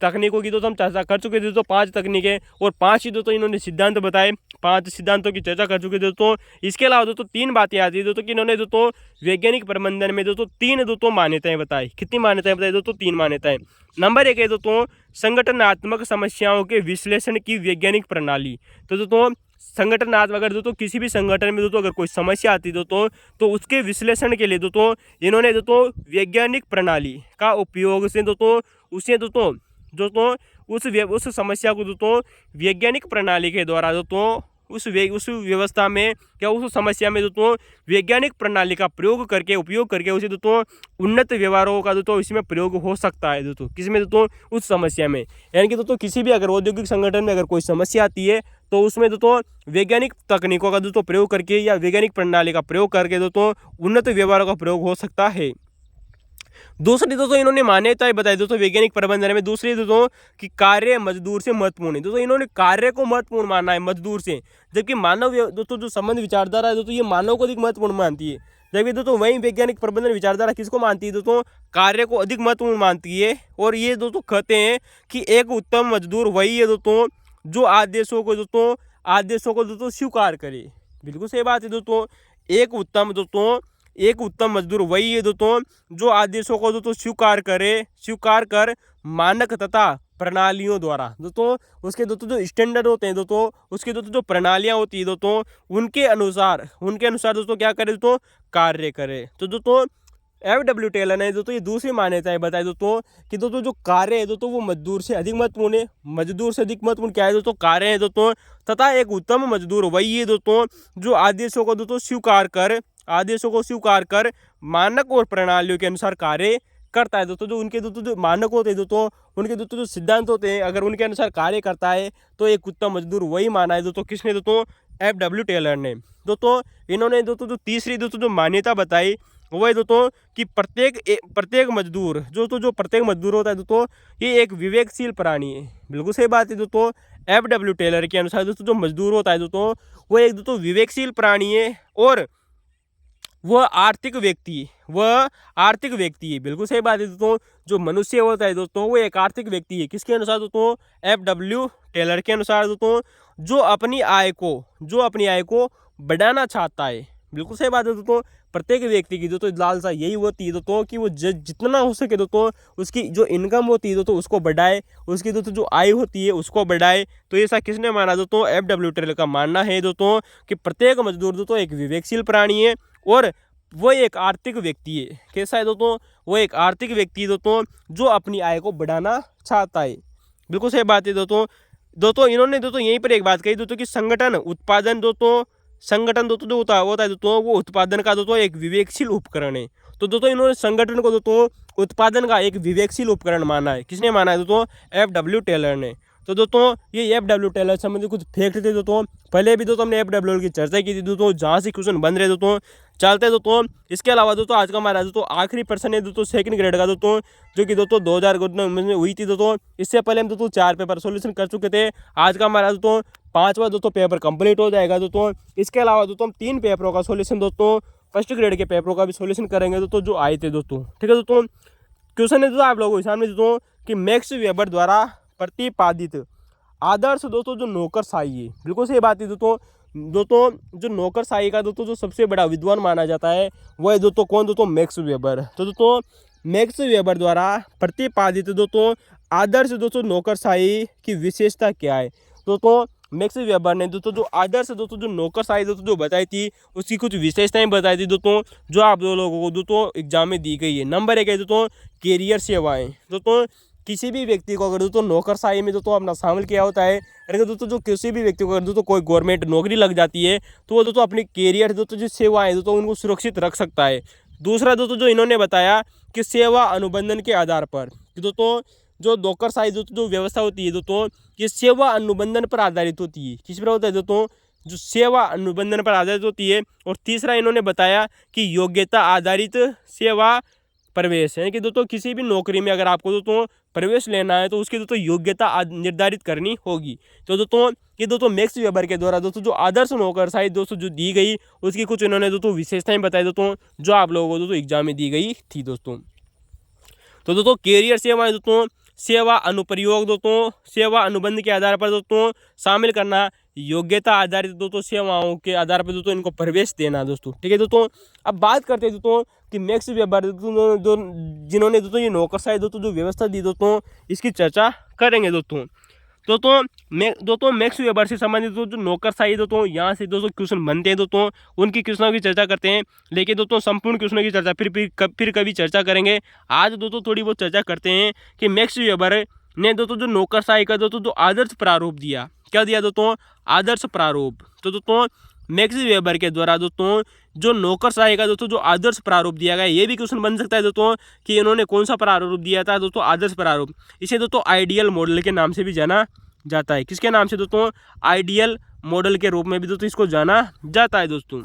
तकनीकों की दोस्तों हम चर्चा कर चुके थे दोस्तों, 5 तकनीकें, और 5 ही दोस्तों इन्होंने सिद्धांत बताए, 5 सिद्धांतों की चर्चा कर चुके थे दोस्तों। इसके अलावा दोस्तों 3 बातें आती है दोस्तों कि इन्होंने दोस्तों वैज्ञानिक प्रबंधन में दोस्तों 3 दोस्तों मान्यताएं बताई। कितनी मान्यताएं बताई दोस्तों, 3 मान्यताएं। नंबर 1 है दोस्तों संगठनात्मक समस्याओं के विश्लेषण की वैज्ञानिक प्रणाली। तो दोस्तों संगठनात्मक, अगर दोस्तों किसी भी संगठन में दोस्तों अगर कोई समस्या आती है दोस्तों, तो उसके विश्लेषण के लिए दोस्तों इन्होंने दोस्तों वैज्ञानिक प्रणाली का उपयोग से दोस्तों उस समस्या को दोस्तों वैज्ञानिक प्रणाली के द्वारा दोस्तों उस व्यवस्था में या उस समस्या में दोस्तों वैज्ञानिक प्रणाली का उपयोग करके उसे दोस्तों उन्नत व्यवहारों का दोस्तों इसमें प्रयोग हो सकता है दोस्तों, किसमें दोस्तों, उस समस्या में। यानी कि दोस्तों किसी भी अगर औद्योगिक संगठन में अगर कोई समस्या आती है, तो उसमें दोस्तों वैज्ञानिक तकनीकों का दोस्तों प्रयोग करके या वैज्ञानिक प्रणाली का प्रयोग करके दोस्तों उन्नत व्यवहारों का प्रयोग हो सकता है। दूसरी दोस्तों इन्होंने मान्यताएं बताई दोस्तों वैज्ञानिक प्रबंधन में। दूसरी दोस्तों कि कार्य मजदूर से महत्वपूर्ण है। दोस्तों इन्होंने कार्य को महत्वपूर्ण माना है मजदूर से, जबकि मानव दोस्तों जो संबंध विचारधारा है दोस्तों ये मानव को अधिक महत्वपूर्ण मानती है। जबकि दोस्तों वही वैज्ञानिक प्रबंधन विचारधारा किसको मानती है दोस्तों, कार्य को अधिक महत्वपूर्ण मानती है। और ये दोस्तों कहते हैं कि एक उत्तम मजदूर वही है दोस्तों जो आदेशों को दोस्तों स्वीकार करे। बिल्कुल सही बात है दोस्तों, एक उत्तम मजदूर वही है दोस्तों जो आदेशों को दोस्तों स्वीकार कर मानक तथा प्रणालियों द्वारा दोस्तों उसके दोस्तों जो स्टैंडर्ड होते हैं दोस्तों, उसके दोस्तों जो प्रणालियां होती है दोस्तों उनके अनुसार दोस्तों क्या करे दोस्तों, कार्य करे। तो दोस्तों FW टेलर ने दोस्तों ये दूसरी मान्यताएं बताई दोस्तों कि दोस्तों जो कार्य है दोस्तों वो मजदूर से अधिक महत्वपूर्ण है। मजदूर से अधिक महत्वपूर्ण क्या है दोस्तों? कार्य है दोस्तों। तथा एक उत्तम मजदूर वही है दोस्तों जो आदेशों को दोस्तों स्वीकार कर मानक और प्रणालियों के अनुसार कार्य करता है दोस्तों। जो उनके दोस्तों जो मानक होते हैं दोस्तों, उनके दोस्तों जो सिद्धांत होते हैं, अगर उनके अनुसार कार्य करता है तो एक उत्तम मजदूर वही माना है दोस्तों। किसने दोस्तों? FW टेलर ने। दोस्तों इन्होंने दोस्तों जो तीसरी दोस्तों जो मान्यता बताई वो है दोस्तों कि प्रत्येक मजदूर जो प्रत्येक मजदूर होता है दोस्तों ये एक विवेकशील प्राणी है। बिल्कुल सही बात है दोस्तों। FW टेलर के अनुसार दोस्तों जो मजदूर होता है दोस्तों वो एक दोस्तों विवेकशील प्राणी है और वह आर्थिक व्यक्ति है। बिल्कुल सही बात है दोस्तों। जो मनुष्य होता है दोस्तों वो एक आर्थिक व्यक्ति है। किसके अनुसार दोस्तों? FW टेलर के अनुसार दोस्तों जो अपनी आय को बढ़ाना चाहता है। बिल्कुल सही बात है दोस्तों। प्रत्येक व्यक्ति की दोस्तों लालसा यही होती है दोस्तों कि वो जितना हो सके दोस्तों उसकी जो इनकम होती है दोस्तों उसको बढ़ाए, उसकी दोस्तों जो आय होती है उसको बढ़ाए। तो ऐसा किसने माना दोस्तों? FW टेलर का मानना है दोस्तों कि प्रत्येक मजदूर दोस्तों एक विवेकशील प्राणी है और वो एक आर्थिक व्यक्ति है। कैसा है दोस्तों? वो एक आर्थिक व्यक्ति है दोस्तों जो अपनी आय को बढ़ाना चाहता है। बिल्कुल सही बात है दोस्तों इन्होंने दोस्तों यहीं पर एक बात कही दोस्तों कि संगठन दोस्तों जो होता है दोस्तों वो उत्पादन का दोस्तों एक विवेकशील उपकरण है। तो दोस्तों इन्होंने संगठन को दोस्तों उत्पादन का एक विवेकशील उपकरण माना है। किसने माना है दोस्तों? FW टेलर ने। तो दोस्तों ये FW टेलर संबंधी कुछ फैक्ट थे दोस्तों। पहले भी दोस्तों हमने FW की चर्चा की थी दोस्तों, जहाँ से क्वेश्चन बन रहे दोस्तों चलते दोस्तों। इसके अलावा दोस्तों आज का हमारा दोस्तों आखिरी प्रश्न है दोस्तों सेकंड ग्रेड का दोस्तों, जो कि दोस्तों 2000 में हुई थी दोस्तों। इससे पहले हम दोस्तों 4 पेपर सोल्यूशन कर चुके थे। आज का हमारा दोस्तों 5वां दोस्तों पेपर कंप्लीट हो जाएगा दोस्तों। इसके अलावा दोस्तों हम 3 पेपरों का सोल्यूशन दोस्तों फर्स्ट ग्रेड के पेपरों का भी सोल्यूशन करेंगे दोस्तों जो आए थे दोस्तों। ठीक है दोस्तों। क्वेश्चन है दोस्तों आप लोगों के सामने दोस्तों कि मैक्स वेबर द्वारा प्रतिपादित आदर्श दोस्तों जो नौकरशाही है। बिल्कुल सही बात है दोस्तों जो नौकरशाही का दोस्तों जो सबसे बड़ा विद्वान माना जाता है वो है दोस्तों कौन? दोस्तों मैक्स वेबर। तो दोस्तों मैक्स वेबर द्वारा प्रतिपादित दोस्तों आदर्श दोस्तों नौकरशाही की विशेषता क्या है? दोस्तों मैक्स वेबर ने दोस्तों जो आदर्श दोस्तों जो नौकरशाही दोस्तों जो बताई थी उसकी कुछ विशेषताएं बताई थी दोस्तों जो आप लोगों को दोस्तों एग्जाम में दी गई है। नंबर 1 है दोस्तों कैरियर सेवाएं। दोस्तों किसी भी व्यक्ति को अगर दोस्तों नौकरशाही में दोस्तों अपना शामिल किया होता है, अगर दोस्तों जो किसी भी व्यक्ति को अगर दोस्तों कोई गवर्नमेंट नौकरी लग जाती है तो वो दोस्तों अपनी कैरियर दोस्तों जो सेवाएं दोस्तों उनको सुरक्षित रख सकता है। दूसरा दोस्तों जो इन्होंने बताया कि सेवा अनुबंधन के आधार पर कि दोस्तों जो नौकरशाही दोस्तों जो व्यवस्था होती है दोस्तों ये सेवा अनुबंधन पर आधारित होती है। किस पर होता है दोस्तों? जो सेवा अनुबंधन पर आधारित होती है। और तीसरा इन्होंने बताया कि योग्यता आधारित सेवा प्रवेश, यानी कि दोस्तों किसी भी नौकरी में अगर आपको दोस्तों प्रवेश लेना है तो उसकी दोस्तों योग्यता निर्धारित करनी होगी। तो दोस्तों ये दोस्तों मैक्स वेबर के द्वारा दोस्तों जो आदर्श नौकरशाही दोस्तों जो दी गई उसकी कुछ इन्होंने दोस्तों विशेषताएं बताई दोस्तों जो आप लोगों को दोस्तों एग्जाम में दी गई थी दोस्तों। तो दोस्तों कैरियर सेवाएं दोस्तों सेवा अनुप्रयोग दोस्तों सेवा अनुबंध के आधार पर दोस्तों शामिल करना, योग्यता आधारित दोस्तों सेवाओं के आधार पर दोस्तों इनको प्रवेश देना दोस्तों। ठीक है दोस्तों। अब बात करते हैं दोस्तों कि मैक्स वेबर जिन्होंने दोस्तों ये नौकरशाही दोस्तों जो व्यवस्था दी दोस्तों इसकी चर्चा करेंगे दोस्तों। दोस्तों मैक्स वेबर से संबंधित जो नौकरशाही दोस्तों यहाँ से दोस्तों क्वेश्चन बनते हैं दोस्तों उनकी क्वेश्चनों की चर्चा करते हैं। लेकिन दोस्तों संपूर्ण क्वेश्चनों की चर्चा फिर कभी चर्चा करेंगे। आज दोस्तों थोड़ी बहुत चर्चा करते हैं कि मैक्स वेबर ने दोस्तों जो नौकरशाही का दोस्तों जो आदर्श प्रारूप दिया, क्या दिया दोस्तों? आदर्श प्रारूप। तो दोस्तों मैक्स वेबर के द्वारा दोस्तों जो नौकरशाही का दोस्तों जो आदर्श प्रारूप दिया गया, ये भी क्वेश्चन बन सकता है दोस्तों कि इन्होंने कौन सा प्रारूप दिया था दोस्तों? आदर्श प्रारूप। इसे दोस्तों आइडियल मॉडल के नाम से भी जाना जाता है। किसके नाम से दोस्तों? आइडियल मॉडल के रूप में भी दोस्तों इसको जाना जाता है दोस्तों।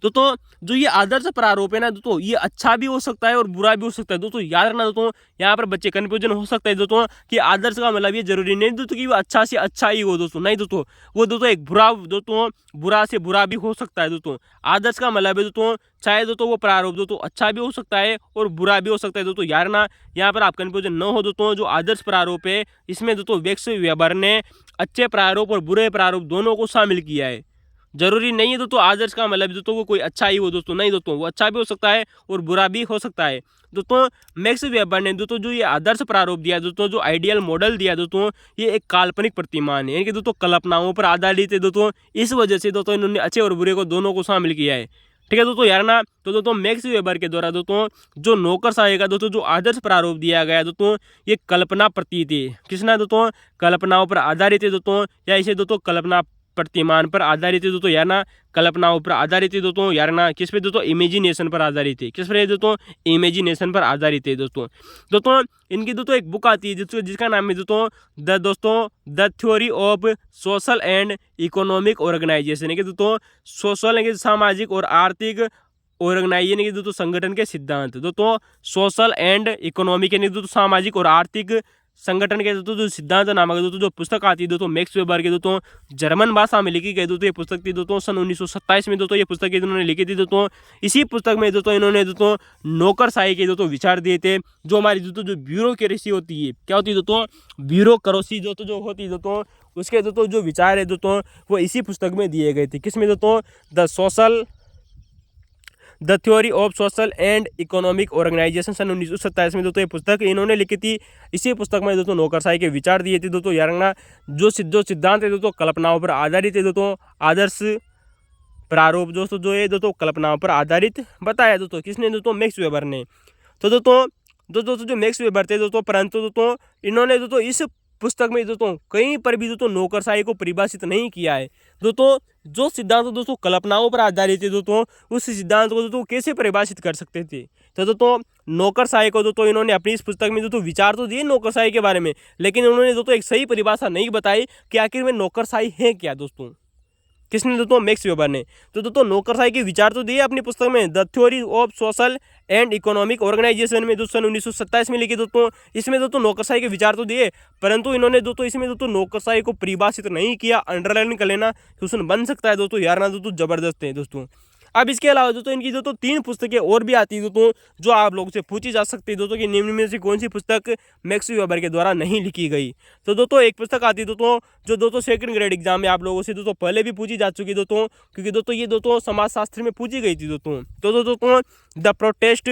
दोस्तों जो ये आदर्श प्रारूप है ना दोस्तों ये अच्छा भी हो सकता है और बुरा भी हो सकता है दोस्तों। याद रखना दोस्तों, यहाँ पर बच्चे कन्फ्यूजन हो सकता है दोस्तों कि आदर्श का मतलब ये जरूरी नहीं दोस्तों कि वो अच्छा से अच्छा ही हो दोस्तों। नहीं दोस्तों, वो दोस्तों एक बुरा से बुरा भी हो सकता है दोस्तों। आदर्श का मतलब है दोस्तों चाहे दोस्तों वो प्रारूप दोस्तों अच्छा भी हो सकता है और बुरा भी हो सकता है दोस्तों। याद रखना, यहाँ पर आप कन्फ्यूजन न हो दोस्तों। जो आदर्श प्रारूप है इसमें दोस्तों मैक्स वेबर ने अच्छे प्रारूप और बुरे प्रारूप दोनों को शामिल किया है। जरूरी नहीं है दोस्तों आदर्श का मतलब दोस्तों वो कोई अच्छा ही हो दोस्तों। नहीं दोस्तों, वो अच्छा भी हो सकता है और बुरा भी हो सकता है दोस्तों। मैक्स वेबर ने दोस्तों जो ये आदर्श प्रारूप दिया दोस्तों, जो आइडियल मॉडल दिया दोस्तों, ये एक काल्पनिक प्रतिमान है, यानी कि दोस्तों कल्पनाओं पर आधारित है दोस्तों। इस वजह से दोस्तों इन्होंने अच्छे और बुरे को दोनों को शामिल किया है। ठीक है दोस्तों यार ना। तो दोस्तों मैक्स वेबर के द्वारा दोस्तों जो नौकरशाही का दोस्तों जो आदर्श प्रारूप दिया गया दोस्तों, ये कल्पना प्रतीत है। किसना दोस्तों? कल्पनाओं पर आधारित है दोस्तों, या इसे दोस्तों कल्पना प्रतिमान पर आधारित है दोस्तों यार ना, कल्पनाओं पर आधारित है दोस्तों यार ना। किस पे दोस्तों? इमेजिनेशन पर आधारित है। किस पर है दोस्तों? इमेजिनेशन पर आधारित है दोस्तों। दोस्तों इनकी दोस्तों एक बुक आती है जिसका नाम है दोस्तों the theory of social and economic organisation, कि दोस्तों सोशल यानी सामाजिक और आर्थिक ऑर्गेनाइजेशन यानी दोस्तों संगठन के सिद्धांत। दोस्तों सोशल एंड इकोनॉमिक यानी दोस्तों सामाजिक और आर्थिक संगठन के दोस्तों जो सिद्धांत नामक दोस्तों जो पुस्तक आती है दोस्तों मैक्स वेबर के दोस्तों जर्मन भाषा में लिखी गई दोस्तों ये पुस्तक थी दोस्तों सन 1927 में दोस्तों ये पुस्तक इन्होंने लिखी थी दोस्तों। इसी पुस्तक में दोस्तों इन्होंने दोस्तों नौकरशाही के दोस्तों विचार दिए थे। जो हमारी दोस्तों जो ब्यूरोक्रेसी होती है, क्या होती है दोस्तों? ब्यूरोक्रेसी दोस्तों जो होती है दोस्तों, उसके दोस्तों जो विचार है दोस्तों वो इसी पुस्तक में दिए गए थे। किसमें दोस्तों? The theory of social and economic organisation सन 1927 में दोस्तों ये पुस्तक इन्होंने लिखी थी। इसी पुस्तक में दोस्तों नौकरशाही के विचार दिए थे दोस्तों यारंगना। जो सिद्धांत है दोस्तों कल्पनाओं पर आधारित है दोस्तों, आदर्श प्रारूप दोस्तों जो है दोस्तों कल्पनाओं पर आधारित बताया दोस्तों। किसने? दोस्तों मैक्स वेबर ने। तो दोस्तों जो मैक्स वेबर थे दोस्तों, परंतु दोस्तों इन्होंने दोस्तों इस पुस्तक में दोस्तों कहीं पर भी दोस्तों नौकरशाही को परिभाषित नहीं किया है। दोस्तों जो सिद्धांत दोस्तों कल्पनाओं पर आधारित है दोस्तों, उस सिद्धांत को दोस्तों कैसे परिभाषित कर सकते थे? तो दोस्तों नौकरशाही को दोस्तों इन्होंने अपनी इस पुस्तक में दोस्तों विचार तो दिए नौकरशाही के बारे में, लेकिन उन्होंने दोस्तों एक सही परिभाषा नहीं बताई कि आखिर में नौकरशाही है क्या दोस्तों। किसने? दोस्तों मैक्स वेबर ने। तो दोस्तों नौकरशाही के विचार तो दिए अपनी पुस्तक में the theory of social and economic organisation में दोस्तों सन 1927 में लिखी दोस्तों। इसमें दोस्तों नौकरशाही के विचार तो दिए, परंतु इन्होंने दोस्तों इसमें दोस्तों नौकरशाही को परिभाषित नहीं किया। अंडरलाइन कर लेना, क्वेश्चन बन सकता है दोस्तों यार ना दोस्तों, जबरदस्त है दोस्तों। अब इसके अलावा दोस्तों इनकी दोस्तों 3 पुस्तकें और भी आती है दोस्तों जो आप लोगों से पूछी जा सकती है दोस्तों कि निम्न में से कौन सी पुस्तक मैक्स वेबर के द्वारा नहीं लिखी गई। तो दोस्तों एक पुस्तक आती है दोस्तों जो दोस्तों सेकंड ग्रेड एग्जाम में आप लोगों से दोस्तों पहले भी पूछी जा चुकी दोस्तों, क्योंकि दोस्तों ये दोस्तों समाजशास्त्र में पूछी गई थी दोस्तों। तो दोस्तों the protest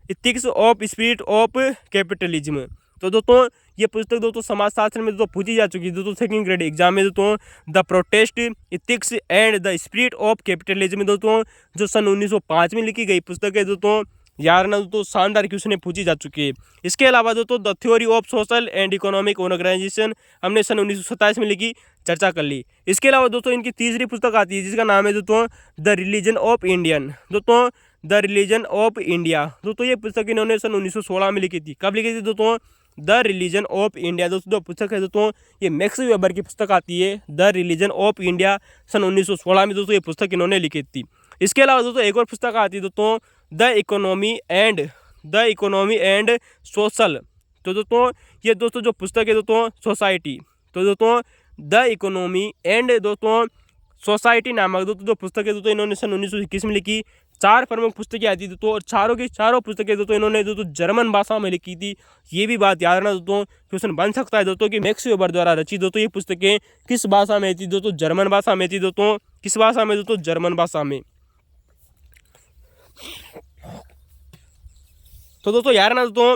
ethics of spirit of capitalism. तो दोस्तों ये पुस्तक दोस्तों समाजशास्त्र में दोस्तों पूछी जा चुकी है दोस्तों सेकंड ग्रेड एग्जाम में दोस्तों। The protest ethics and the spirit of capitalism दोस्तों जो सन 1905 में लिखी गई पुस्तक है दोस्तों। यार ना दोस्तों शानदार क्वेश्चन पूछी जा चुकी है। इसके अलावा दोस्तों the theory of social and economic organisation हमने सन 1927 में लिखी, चर्चा कर ली। इसके अलावा दोस्तों इनकी तीसरी पुस्तक आती है जिसका नाम है दोस्तों द रिलीजन ऑफ इंडियन। दोस्तों द रिलीजन ऑफ इंडिया दोस्तों ये पुस्तक इन्होंने सन 1916 में लिखी थी। कब लिखी थी दोस्तों? द रिलीजन ऑफ इंडिया दोस्तों जो पुस्तक है दोस्तों ये मैक्स वेबर की पुस्तक आती है। द रिलीजन ऑफ इंडिया सन 1916 में दोस्तों ये पुस्तक इन्होंने लिखी थी। इसके अलावा दोस्तों एक और पुस्तक आती है दोस्तों द इकोनॉमी एंड सोशल। तो दोस्तों ये दोस्तों जो पुस्तक है दोस्तों सोसाइटी। तो दोस्तों द इकोनॉमी एंड दोस्तों सोसाइटी नामक दोस्तों जो पुस्तक है दोस्तों इन्होंने सन 1921 में लिखी। 4 प्रमुख पुस्तकें आती थी दोस्तों और चारों की चारों पुस्तकें दोस्तों इन्होंने दोस्तों जर्मन भाषा में लिखी थी। ये भी बात याद रखना दोस्तों, क्वेश्चन बन सकता है दोस्तों कि मैक्स वेबर द्वारा रचित दोस्तों ये पुस्तकें किस भाषा में थी दोस्तों? जर्मन भाषा में थी दोस्तों। किस भाषा में दोस्तों? जर्मन भाषा में। तो दोस्तों यार ना दोस्तों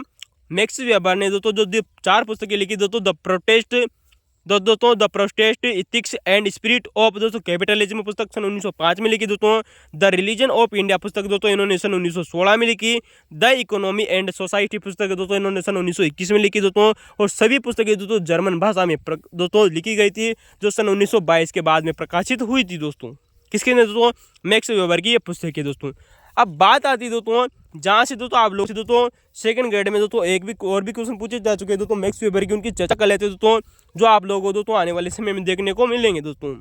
मैक्स वेबर ने दोस्तों जो 4 पुस्तकें लिखी दोस्तों the protest ethics and spirit of दोस्तों कैपिटलिज्म पुस्तक सन 1905 में लिखी दोस्तों। द रिलीजन ऑफ इंडिया पुस्तक दोस्तों इन्होंने सन 1916 में लिखी। द इकोनॉमी एंड सोसाइटी पुस्तक दोस्तों इन्होंने सन 1921 में लिखी दोस्तों। और सभी पुस्तकें दोस्तों जर्मन भाषा में दोस्तों लिखी गई थी जो सन 1922 के बाद में प्रकाशित हुई थी दोस्तों। किसके ने दोस्तों? मैक्स वेबर की ये पुस्तक है दोस्तों। अब बात आती है दोस्तों जहाँ से दोस्तों आप लोग से दोस्तों सेकंड ग्रेड में दोस्तों एक भी और भी क्वेश्चन पूछे जा चुके हैं दोस्तों मैक्स वेबर की, उनकी चर्चा कर लेते हैं दोस्तों जो आप लोगों को दोस्तों आने वाले समय में देखने को मिलेंगे दोस्तों।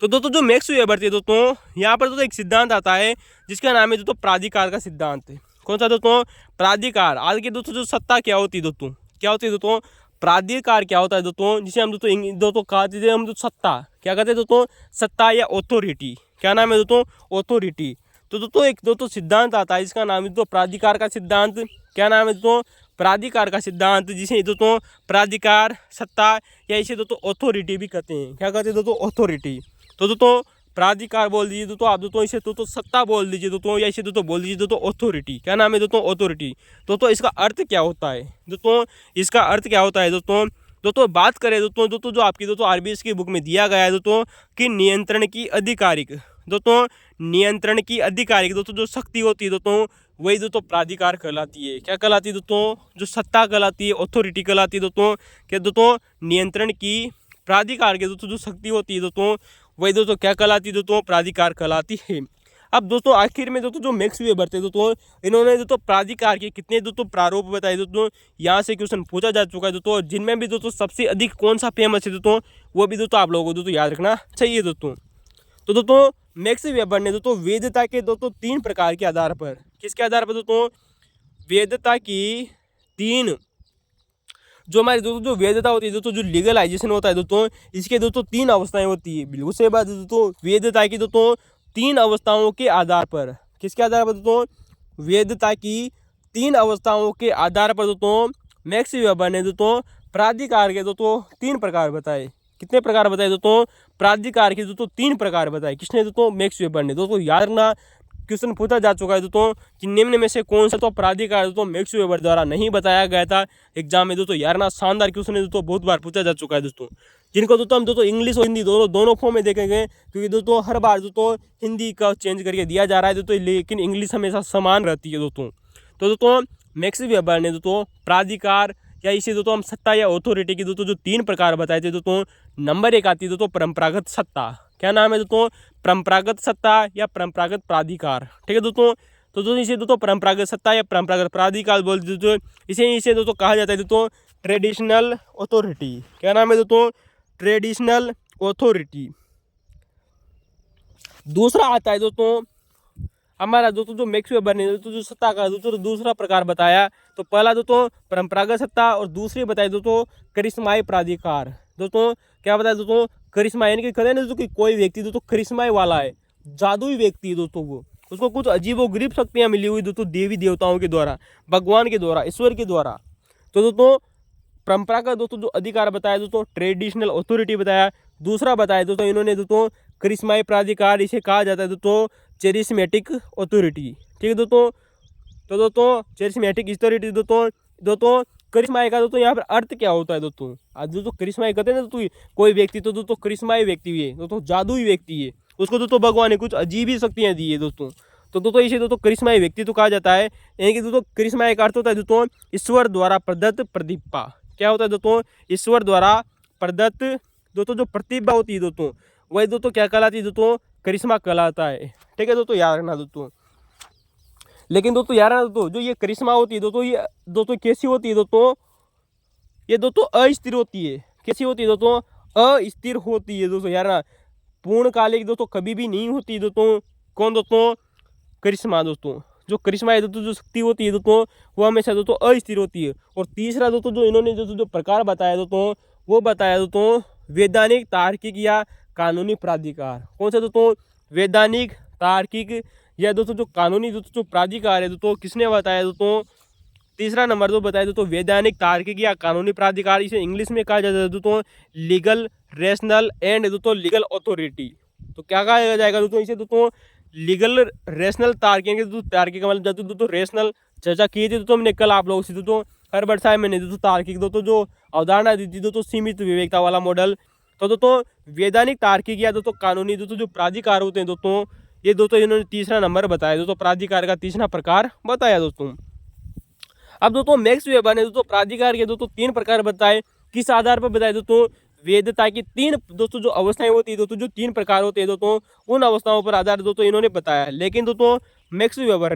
तो दोस्तों जो मैक्स वेबर थे दोस्तों यहाँ पर दोस्तों एक सिद्धांत आता है जिसका नाम है दोस्तों प्राधिकार का सिद्धांत। कौन सा दोस्तों? प्राधिकार। आज के दोस्तों जो सत्ता क्या होती है दोस्तों? क्या होती है दोस्तों? प्राधिकार क्या होता है दोस्तों? जिसे हम दोस्तों कहते थे हम सत्ता, क्या कहते हैं दोस्तों? सत्ता या ऑथोरिटी। क्या नाम है दोस्तों? ऑथोरिटी। तो दोस्तों एक दोस्तों सिद्धांत आता है जिसका नाम है दोस्तों प्राधिकार का सिद्धांत। क्या नाम है दोस्तों? प्राधिकार का सिद्धांत, जिसे दोस्तों प्राधिकार, सत्ता या इसे दोस्तों ऑथोरिटी भी कहते हैं। क्या कहते हैं दोस्तों? ऑथोरिटी। तो दोस्तों प्राधिकार बोल दीजिए दोस्तों आप, दोस्तों इसे दोस्तों सत्ता बोल दीजिए दोस्तों, या इसे दोस्तों बोल दीजिए दोस्तों ऑथोरिटी। क्या नाम है दोस्तों? ऑथोरिटी। दोस्तों इसका अर्थ क्या होता है दोस्तों? इसका अर्थ क्या होता है दोस्तों बात करें दोस्तों जो आपकी दोस्तों आरबीएस की बुक में दिया गया है दोस्तों कि नियंत्रण की आधिकारिक दोस्तों नियंत्रण की अधिकारी दोस्तों जो शक्ति होती है दोस्तों वही दोस्तों प्राधिकार कहलाती है। क्या कहलाती है दोस्तों? जो सत्ता कहलाती है, अथॉरिटी कहलाती है दोस्तों। क्या दोस्तों? नियंत्रण की प्राधिकार की दोस्तों जो शक्ति होती है दोस्तों वही दोस्तों क्या कहलाती है दोस्तों? प्राधिकार कहलाती है। अब दोस्तों आखिर में दोस्तों जो मैक्स वेबर थे दोस्तों इन्होंने दोस्तों प्राधिकार के कितने दोस्तों प्रारूप बताए दोस्तों, यहाँ से क्वेश्चन पूछा जा चुका है दोस्तों। जिनमें भी दोस्तों सबसे अधिक कौन सा फेमस है दोस्तों वो भी दोस्तों आप लोगों को दोस्तों याद रखना चाहिए दोस्तों। तो दोस्तों मैक्स वेबर ने दोस्तों वैधता के दोस्तों 3 प्रकार के आधार पर, किसके आधार पर दोस्तों? वैधता की 3, जो हमारी दोस्तों जो वैधता होती है दोस्तों, जो लीगलाइजेशन होता है दोस्तों, इसके दोस्तों 3 अवस्थाएं होती है। बिल्कुल सही बात है दोस्तों। वैधता की दोस्तों 3 अवस्थाओं के आधार पर, किसके आधार पर दोस्तों? वैधता की 3 अवस्थाओं के आधार पर दोस्तों मैक्स वेबर ने दोस्तों प्राधिकार के दोस्तों 3 प्रकार बताए। कितने प्रकार बताए दोस्तों? प्राधिकार के दोस्तों 3 प्रकार बताए। किसने दोस्तों? मैक्स वेबर ने। दोस्तों याद रखना क्वेश्चन पूछा जा चुका है दोस्तों कि निम्न में से कौन सा तो प्राधिकार दोस्तों मैक्स वेबर द्वारा नहीं बताया गया था एग्जाम में दोस्तों। यार ना शानदार क्वेश्चन है दोस्तों, बहुत बार पूछा जा चुका है दोस्तों, जिनको दोस्तों हम दोस्तों इंग्लिश और हिंदी दोनों फॉर्म में देखेंगे, क्योंकि दोस्तों हर बार दोस्तों हिंदी का चेंज करके दिया जा रहा है दोस्तों, लेकिन इंग्लिश हमेशा समान रहती है दोस्तों। तो दोस्तों मैक्स वेबर ने दोस्तों प्राधिकार या इसे दोस्तों हम सत्ता या अथॉरिटी की दोस्तों जो 3 प्रकार बताए थे दोस्तों। नंबर 1 आती है दोस्तों परंपरागत सत्ता। क्या नाम है दोस्तों? परंपरागत सत्ता या परंपरागत प्राधिकार। ठीक है दोस्तों। तो दोस्तों इसे दोस्तों परंपरागत सत्ता या परंपरागत प्राधिकार बोलते दोस्तों। इसे दोस्तों कहा जाता है दोस्तों ट्रेडिशनल अथॉरिटी। क्या नाम है दोस्तों? Traditional authority. दूसरा आता है दोस्तों हमारा दोस्तों जो मैक्स वेबर ने दोस्तों जो सत्ता का दोस्तों दूसरा प्रकार बताया। तो पहला दोस्तों परंपरागत सत्ता और दूसरी बताए दोस्तों करिश्माई प्राधिकार। दोस्तों क्या बताया दोस्तों? करिश्मा, यानी कि कहते हैं ना दोस्तों कि कोई व्यक्ति दोस्तों करिश्माई वाला है, जादुई व्यक्ति है दोस्तों, वो उसको कुछ अजीबोगरीब शक्तियाँ मिली हुई दोस्तों देवी देवताओं के द्वारा, भगवान के द्वारा, ईश्वर के द्वारा। तो दोस्तों परंपरागत दोस्तों जो अधिकार बताया दोस्तों ट्रेडिशनल अथॉरिटी बताया। दूसरा बताया दोस्तों इन्होंने दोस्तों करिश्माई प्राधिकार, इसे कहा जाता है दोस्तों चेरिस्मेटिक अथॉरिटी। ठीक है दोस्तों। तो दोस्तों चेरिस्मेटिक अथॉरिटी दोस्तों करिश्माई का दोस्तों यहाँ पर अर्थ क्या होता है दोस्तों? आज दोस्तों करिश्माई कहते हैं ना दोस्तों कोई व्यक्ति तो दोस्तों करिश्माई व्यक्ति है दोस्तों, जादुई व्यक्ति है, उसको दोस्तों भगवान ने कुछ अजीब ही शक्तियाँ दी है दोस्तों। तो दोस्तों इसे दोस्तों करिश्माई व्यक्ति तो कहा जाता है। यानी कि दोस्तों करिश्माई का अर्थ होता है दोस्तों ईश्वर द्वारा प्रदत्त प्रतिभा। क्या होता है दोस्तों? ईश्वर द्वारा प्रदत्त दोस्तों जो प्रतिभा होती है दोस्तों वही दोस्तों क्या कहलाती है दोस्तों? करिश्मा कहलाता है। ठीक है दोस्तों, याद रखना दोस्तों। लेकिन दोस्तों यार दोस्तों जो ये करिश्मा होती है दोस्तों, ये दोस्तों कैसी होती है दोस्तों? ये दोस्तों अस्थिर होती है। कैसी होती है दोस्तों? अस्थिर होती है दोस्तों। यार ना पूर्णकालिक दोस्तों कभी भी नहीं होती दोस्तों। कौन दोस्तों? करिश्मा दोस्तों। जो करिश्मा है दोस्तों, जो शक्ति होती है दोस्तों वो हमेशा दोस्तों अस्थिर होती है। और तीसरा दोस्तों जो इन्होंने जो प्रकार बताया दोस्तों वो बताया दोस्तों वैधानिक, तार्किक या कानूनी प्राधिकार। कौन सा दोस्तों? वैधानिक, तार्किक या दोस्तों जो कानूनी दोस्तों जो प्राधिकार है दोस्तों किसने बताया दोस्तों? तीसरा नंबर तो बताया दोस्तों वैधानिक, तार्किक या कानूनी प्राधिकार। इसे इंग्लिश में कहा जाता है दोस्तों लीगल, रेशनल एंड दोस्तों लीगल अथॉरिटी। तो क्या कहा जाएगा दोस्तों? इसे दोस्तों लीगल, रेशनल, तार्किक। दोस्तों तार्किक का मतलब दोस्तों रेशनल चर्चा की थी दोस्तों हमने कल आप लोगों से दोस्तों हर वर्षा मैंने दोस्तों तार्किक दोस्तों जो अवधारणा दी थी दोस्तों सीमित विवेकता वाला मॉडल। तो दोस्तों वैधानिक, तार्किक या दोस्तों कानूनी दोस्तों जो प्राधिकार होते हैं दोस्तों ये दोस्तों इन्होंने तीसरा नंबर बताया दोस्तों, प्राधिकार का तीसरा प्रकार बताया दोस्तों। अब दोस्तों मैक्स वेबर ने दोस्तों प्राधिकार के दोस्तों 3 प्रकार बताए। किस आधार पर बताए दोस्तों? वैधता की 3 दोस्तों जो अवस्थाएं होती है दोस्तों, जो 3 प्रकार होते हैं दोस्तों उन अवस्थाओं पर आधार दोस्तों इन्होंने बताया। लेकिन दोस्तों मैक्स वेबर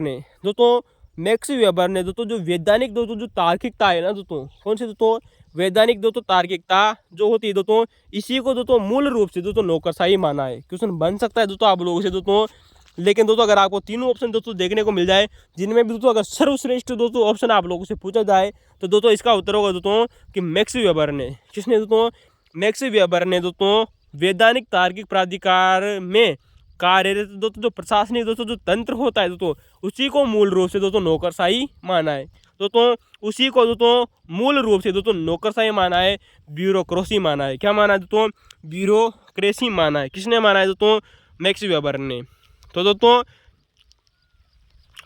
ने दोस्तों जो वैधानिक दोस्तों जो तार्किकता है ना दोस्तों, कौन सी दोस्तों? वैधानिक दोस्तों तार्किकता जो होती है दोस्तों इसी को दोस्तों मूल रूप से दोस्तों नौकरशाही माना है। क्वेश्चन बन सकता है दोस्तों आप लोगों से दोस्तों। लेकिन दोस्तों अगर आपको तीनों ऑप्शन दोस्तों देखने को मिल जाए, जिनमें भी दोस्तों अगर सर्वश्रेष्ठ दोस्तों ऑप्शन आप लोगों से पूछा जाए तो दोस्तों इसका उत्तर होगा दोस्तों कि मैक्स वेबर ने। किसने दोस्तों? मैक्स वेबर ने दोस्तों वैधानिक, तार्किक प्राधिकार में कार्यरत दोस्तों जो प्रशासनिक दोस्तों जो तंत्र होता है दोस्तों उसी को मूल रूप से दोस्तों नौकरशाही माना है दोस्तों। उसी को दोस्तों मूल रूप से दोस्तों नौकरशाही माना है, ब्यूरोक्रेसी माना है। क्या माना है दोस्तों? ब्यूरोक्रेसी माना है। किसने माना है दोस्तों? मैक्स वेबर ने। तो दोस्तों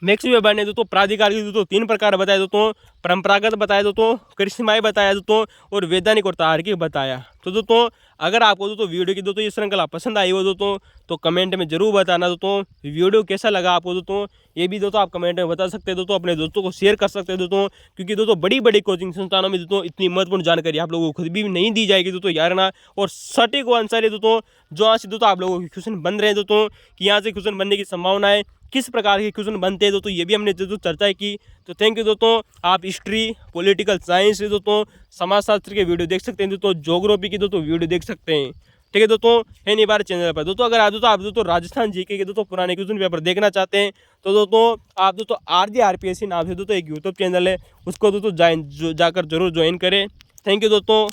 मैक्स वेबर ने दोस्तों प्राधिकार के दोस्तों 3 प्रकार बताए दोस्तों, परंपरागत बताया दोस्तों, करिश्माई बताया दोस्तों और वैधानिक और तार्किक बताया। तो दोस्तों अगर आपको दोस्तों वीडियो की दोस्तों ये श्रृंखला पसंद आई हो दोस्तों तो कमेंट में जरूर बताना दोस्तों। वीडियो कैसा लगा आपको दोस्तों ये भी दोस्तों आप कमेंट में बता सकते हैं दोस्तों, अपने दोस्तों को शेयर कर सकते हैं दोस्तों, क्योंकि दोस्तों बड़ी बड़ी कोचिंग संस्थानों में दोस्तों इतनी महत्वपूर्ण जानकारी आप लोगों को खुद भी नहीं दी जाएगी दोस्तों यार ना। और सटीक आंसर है दोस्तों जो यहाँ से दोस्तों आप लोगों के क्वेश्चन बन रहे हैं दोस्तों, कि यहाँ से क्वेश्चन बनने की संभावना है, किस प्रकार के क्वेश्चन बनते हैं दोस्तों ये भी हमने दोस्तों चर्चा की। तो थैंक यू दोस्तों। आप हिस्ट्री, पॉलिटिकल साइंस दोस्तों, समाजशास्त्र के वीडियो देख सकते हैं दोस्तों, ज्योग्राफी की दोस्तों वीडियो देख सकते हैं। ठीक है दोस्तों, है नहीं बार चैनल पर दोस्तों। अगर आप दोस्तों राजस्थान जीके के दोस्तों पुराने क्वेश्चन पेपर देखना चाहते हैं तो दोस्तों आप दोस्तों RJRPSC नाम से दोस्तों एक यूट्यूब चैनल है, उसको दोस्तों जाकर जरूर ज्वाइन करें। थैंक यू दोस्तों,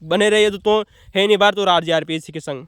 बने रहिए दोस्तों है नहीं बार तो RJRPSC के संग।